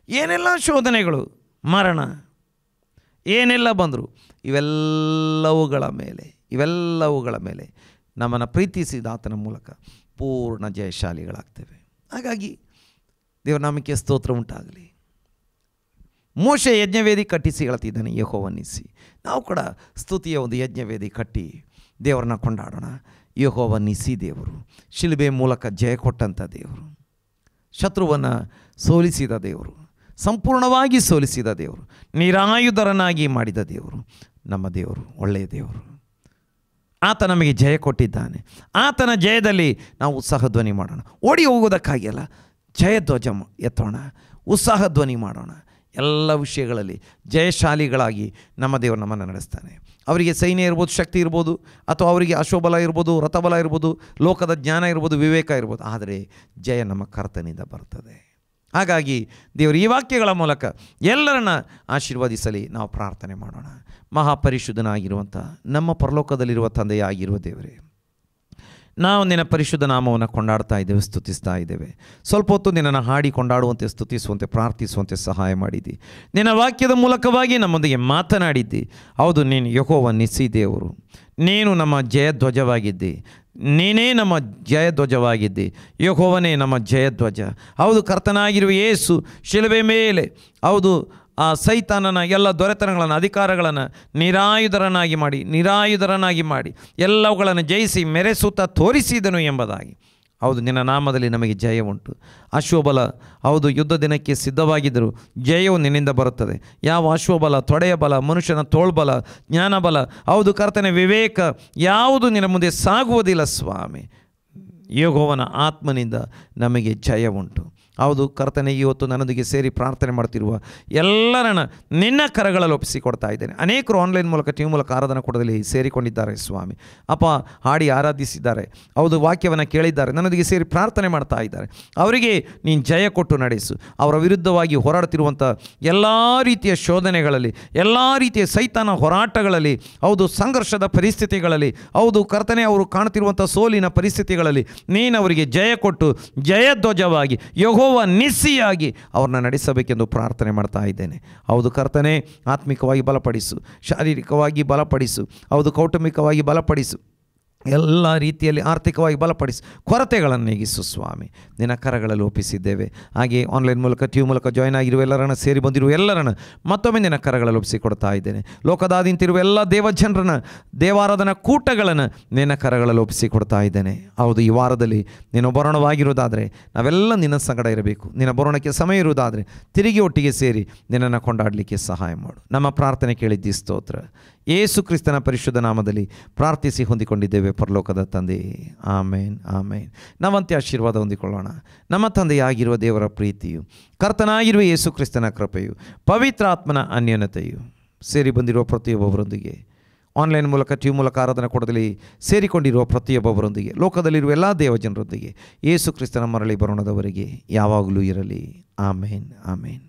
S1: ಏನೆಲ್ಲ ಶೋಧನೆಗಳು, ಮರಣ, ಏನೆಲ್ಲ ಬಂದರೂ ಇವೆಲ್ಲವುಗಳ ಮೇಲೆ ನಮ್ಮನ್ನು ಪ್ರೀತಿಸಿದ ಆತನ ಮೂಲಕ ಪೂರ್ಣ ಜಯಶಾಲಿಗಳಾಗ್ತೇವೆ. ಹಾಗಾಗಿ ದೇವರ ನಾಮಕ್ಕೆ ಸ್ತೋತ್ರ ಉಂಟಾಗಲಿ. ಮೋಶೆ ಯಜ್ಞವೇದಿ ಕಟ್ಟಿಸಿ ಹೇಳ್ತಿದ್ದಾನೆ, ಯೆಹೋವನಿಸಿ. ನಾವು ಕೂಡ ಸ್ತುತಿಯ ಒಂದು ಯಜ್ಞವೇದಿ ಕಟ್ಟಿ ದೇವರನ್ನ ಕೊಂಡಾಡೋಣ. ಯೆಹೋವನಿಸಿ ದೇವರು, ಶಿಲುಬೆ ಮೂಲಕ ಜಯ ಕೊಟ್ಟಂಥ ದೇವರು, ಶತ್ರುವನ್ನು ಸೋಲಿಸಿದ ದೇವರು, ಸಂಪೂರ್ಣವಾಗಿ ಸೋಲಿಸಿದ ದೇವರು, ನಿರಾಯುಧರನಾಗಿ ಮಾಡಿದ ದೇವರು ನಮ್ಮ ದೇವರು, ಒಳ್ಳೆಯ ದೇವರು. ಆತ ನಮಗೆ ಜಯ ಕೊಟ್ಟಿದ್ದಾನೆ. ಆತನ ಜಯದಲ್ಲಿ ನಾವು ಉತ್ಸಾಹ ಧ್ವನಿ ಮಾಡೋಣ. ಓಡಿ ಹೋಗೋದಕ್ಕಾಗಿ ಅಲ್ಲ, ಜಯಧ್ವಜ ಎತ್ತೋಣ, ಉತ್ಸಾಹ ಧ್ವನಿ ಮಾಡೋಣ. ಎಲ್ಲ ವಿಷಯಗಳಲ್ಲಿ ಜಯಶಾಲಿಗಳಾಗಿ ನಮ್ಮ ದೇವರು ನಮ್ಮನ್ನು ನಡೆಸ್ತಾನೆ. ಅವರಿಗೆ ಸೈನ್ಯ ಇರ್ಬೋದು, ಶಕ್ತಿ ಇರ್ಬೋದು, ಅಥವಾ ಅವರಿಗೆ ಅಶ್ವಬಲ ಇರ್ಬೋದು, ರಥಬಲ ಇರ್ಬೋದು, ಲೋಕದ ಜ್ಞಾನ ಇರ್ಬೋದು, ವಿವೇಕ ಇರ್ಬೋದು, ಆದರೆ ಜಯ ನಮ್ಮ ಕರ್ತನಿಂದ ಬರ್ತದೆ. ಹಾಗಾಗಿ ದೇವರು ಈ ವಾಕ್ಯಗಳ ಮೂಲಕ ಎಲ್ಲರನ್ನ ಆಶೀರ್ವದಿಸಲಿ. ನಾವು ಪ್ರಾರ್ಥನೆ ಮಾಡೋಣ. ಮಹಾಪರಿಶುದ್ಧನಾಗಿರುವಂಥ ನಮ್ಮ ಪರಲೋಕದಲ್ಲಿರುವ ತಂದೆಯಾಗಿರುವ ದೇವರೇ, ನಾವು ನಿನ್ನ ಪರಿಶುದ್ಧ ನಾಮವನ್ನು ಕೊಂಡಾಡ್ತಾ ಇದ್ದೇವೆ, ಸ್ತುತಿಸ್ತಾ ಇದ್ದೇವೆ. ಸ್ವಲ್ಪ ಹೊತ್ತು ನಿನ್ನನ್ನು ಹಾಡಿ ಕೊಂಡಾಡುವಂತೆ, ಸ್ತುತಿಸುವಂತೆ, ಪ್ರಾರ್ಥಿಸುವಂತೆ ಸಹಾಯ ಮಾಡಿದ್ದಿ. ನಿನ್ನ ವಾಕ್ಯದ ಮೂಲಕವಾಗಿ ನಮ್ಮೊಂದಿಗೆ ಮಾತನಾಡಿದ್ದಿ. ಹೌದು, ನೀನು ಯೆಹೋವನಿಸಿ ದೇವರು, ನೀನು ನಮ್ಮ ಜಯಧ್ವಜವಾಗಿದ್ದಿ. ನೀನೇ ನಮ್ಮ ಜಯಧ್ವಜವಾಗಿದ್ದಿ. ಯೆಹೋವನೇ ನಮ್ಮ ಜಯಧ್ವಜ. ಹೌದು, ಕರ್ತನಾಗಿರುವ ಯೇಸು ಶಿಲುಬೆ ಮೇಲೆ, ಹೌದು, ಆ ಸೈತಾನನ ಎಲ್ಲ ದೊರೆತನಗಳನ್ನು, ಅಧಿಕಾರಗಳನ್ನು ನಿರಾಯುಧರನಾಗಿ ಮಾಡಿ ಎಲ್ಲವುಗಳನ್ನು ಜಯಿಸಿ ಮೆರೆಸುತ್ತಾ ತೋರಿಸಿದನು ಎಂಬುದಾಗಿ. ಹೌದು, ನಿನ್ನ ನಾಮದಲ್ಲಿ ನಮಗೆ ಜಯ ಉಂಟು. ಅಶ್ವಬಲ, ಹೌದು, ಯುದ್ಧ ದಿನಕ್ಕೆ ಸಿದ್ಧವಾಗಿದ್ದರು. ಜಯವು ನಿನ್ನಿಂದ ಬರುತ್ತದೆ. ಯಾವ ಅಶ್ವಬಲ, ತೊಡೆಯ ಬಲ, ಮನುಷ್ಯನ ತೋಳ್ಬಲ, ಜ್ಞಾನಬಲ, ಹೌದು ಕರ್ತನೆ, ವಿವೇಕ ಯಾವುದು ನಿನ್ನ ಮುಂದೆ ಸಾಗುವುದಿಲ್ಲ ಸ್ವಾಮಿ. ಯೆಹೋವನ ಆತ್ಮನಿಂದ ನಮಗೆ ಜಯ ಉಂಟು. ಹೌದು ಕರ್ತನೆ, ಇವತ್ತು ನನ್ನೊಂದಿಗೆ ಸೇರಿ ಪ್ರಾರ್ಥನೆ ಮಾಡ್ತಿರುವ ಎಲ್ಲರನ್ನ ನಿನ್ನ ಕರಗಳಲ್ಲಿ ಒಪ್ಪಿಸಿಕೊಡ್ತಾ ಇದ್ದೇನೆ. ಅನೇಕರು ಆನ್ಲೈನ್ ಮೂಲಕ, ಟಿವಿ ಮೂಲಕ ಆರಾಧನಾ ಕೂಟದಲ್ಲಿ ಸೇರಿಕೊಂಡಿದ್ದಾರೆ ಸ್ವಾಮಿ. ಅಪ್ಪ, ಹಾಡಿ ಆರಾಧಿಸಿದ್ದಾರೆ. ಹೌದು, ವಾಕ್ಯವನ್ನು ಕೇಳಿದ್ದಾರೆ, ನನ್ನೊಂದಿಗೆ ಸೇರಿ ಪ್ರಾರ್ಥನೆ ಮಾಡ್ತಾ ಇದ್ದಾರೆ. ಅವರಿಗೆ ನೀನು ಜಯ ಕೊಟ್ಟು ನಡೆಸು. ಅವರ ವಿರುದ್ಧವಾಗಿ ಹೋರಾಡ್ತಿರುವಂಥ ಎಲ್ಲ ರೀತಿಯ ಶೋಧನೆಗಳಲ್ಲಿ, ಎಲ್ಲ ರೀತಿಯ ಸೈತಾನ ಹೋರಾಟಗಳಲ್ಲಿ, ಹೌದು ಸಂಘರ್ಷದ ಪರಿಸ್ಥಿತಿಗಳಲ್ಲಿ, ಹೌದು ಕರ್ತನೆ, ಅವರು ಕಾಣ್ತಿರುವಂಥ ಸೋಲಿನ ಪರಿಸ್ಥಿತಿಗಳಲ್ಲಿ ನೀನು ಅವರಿಗೆ ಜಯ ಕೊಟ್ಟು ಜಯಧ್ವಜವಾಗಿ ಯೆಹೋವನಿಸಿಯಾಗಿ ಅವ್ರನ್ನ ನಡೆಸಬೇಕೆಂದು ಪ್ರಾರ್ಥನೆ ಮಾಡ್ತಾ ಇದ್ದೇನೆ. ಹೌದು ಕರ್ತನೆ, ಆತ್ಮಿಕವಾಗಿ ಬಲಪಡಿಸು, ಶಾರೀರಿಕವಾಗಿ ಬಲಪಡಿಸು, ಹೌದು ಕೌಟುಂಬಿಕವಾಗಿ ಬಲಪಡಿಸು, ಎಲ್ಲ ರೀತಿಯಲ್ಲಿ ಆರ್ಥಿಕವಾಗಿ ಬಲಪಡಿಸಿ, ಕೊರತೆಗಳನ್ನು ನೀಗಿಸು ಸ್ವಾಮಿ. ನಿನ್ನ ಕರಗಳಲ್ಲಿ ಒಪ್ಪಿಸಿದ್ದೇವೆ. ಹಾಗೆ ಆನ್ಲೈನ್ ಮೂಲಕ, ಟಿವಿ ಮೂಲಕ ಜಾಯ್ನ್ ಆಗಿರುವ ಎಲ್ಲರನ್ನ, ಸೇರಿ ಬಂದಿರುವ ಎಲ್ಲರನ್ನ ಮತ್ತೊಮ್ಮೆ ನಿನ್ನ ಕರಗಳಲ್ಲಿ ಒಪ್ಪಿಸಿಕೊಡ್ತಾ ಇದ್ದೇನೆ. ಲೋಕದಾದ್ಯಂತಿರುವ ಎಲ್ಲ ದೇವಜನರನ್ನ, ದೇವಾರಾಧನಾ ಕೂಟಗಳನ್ನು ನಿನ್ನ ಕರಗಳಲ್ಲಿ ಒಪ್ಪಿಸಿಕೊಡ್ತಾ ಇದ್ದೇನೆ. ಹೌದು, ಈ ವಾರದಲ್ಲಿ ನೀನು ಬರೋಣವಾಗಿರುವುದಾದರೆ ನಾವೆಲ್ಲ ನಿನ್ನ ಸಂಗಡ ಇರಬೇಕು. ನಿನ್ನ ಬರೋಣಕ್ಕೆ ಸಮಯ ಇರುವುದಾದರೆ ತಿರುಗಿ ಒಟ್ಟಿಗೆ ಸೇರಿ ನಿನ್ನನ್ನು ಕೊಂಡಾಡಲಿಕ್ಕೆ ಸಹಾಯ ಮಾಡು. ನಮ್ಮ ಪ್ರಾರ್ಥನೆ ಕೇಳಿದ್ದಿ, ಸ್ತೋತ್ರ. ಯೇಸು ಕ್ರಿಸ್ತನ ಪರಿಶುದ್ಧ ನಾಮದಲ್ಲಿ ಪ್ರಾರ್ಥಿಸಿ ಹೊಂದಿಕೊಂಡಿದ್ದೇವೆ ಪರಲೋಕದ ತಂದೆ. ಆಮೇನ್, ಆಮೇನ್. ನಾವಂತೆ ಆಶೀರ್ವಾದ ಹೊಂದಿಕೊಳ್ಳೋಣ. ನಮ್ಮ ತಂದೆಯಾಗಿರುವ ದೇವರ ಪ್ರೀತಿಯು, ಕರ್ತನಾಗಿರುವ ಯೇಸು ಕ್ರಿಸ್ತನ ಕೃಪೆಯು, ಪವಿತ್ರಾತ್ಮನ ಅನ್ಯೋನ್ಯತೆಯು ಸೇರಿ ಬಂದಿರುವ ಪ್ರತಿಯೊಬ್ಬೊಬ್ಬರೊಂದಿಗೆ, ಆನ್ಲೈನ್ ಮೂಲಕ, ಟಿವಿ ಮೂಲಕ ಆರಾಧನಾ ಕೂಟದಲ್ಲಿ ಸೇರಿಕೊಂಡಿರುವ ಪ್ರತಿಯೊಬ್ಬೊಬ್ಬರೊಂದಿಗೆ, ಲೋಕದಲ್ಲಿರುವ ಎಲ್ಲ ದೇವಜನರೊಂದಿಗೆ ಯೇಸು ಕ್ರಿಸ್ತನ ಮರಳಿ ಬರೋಣದವರೆಗೆ ಯಾವಾಗಲೂ ಇರಲಿ. ಆಮೇನ್, ಆಮೇನ್.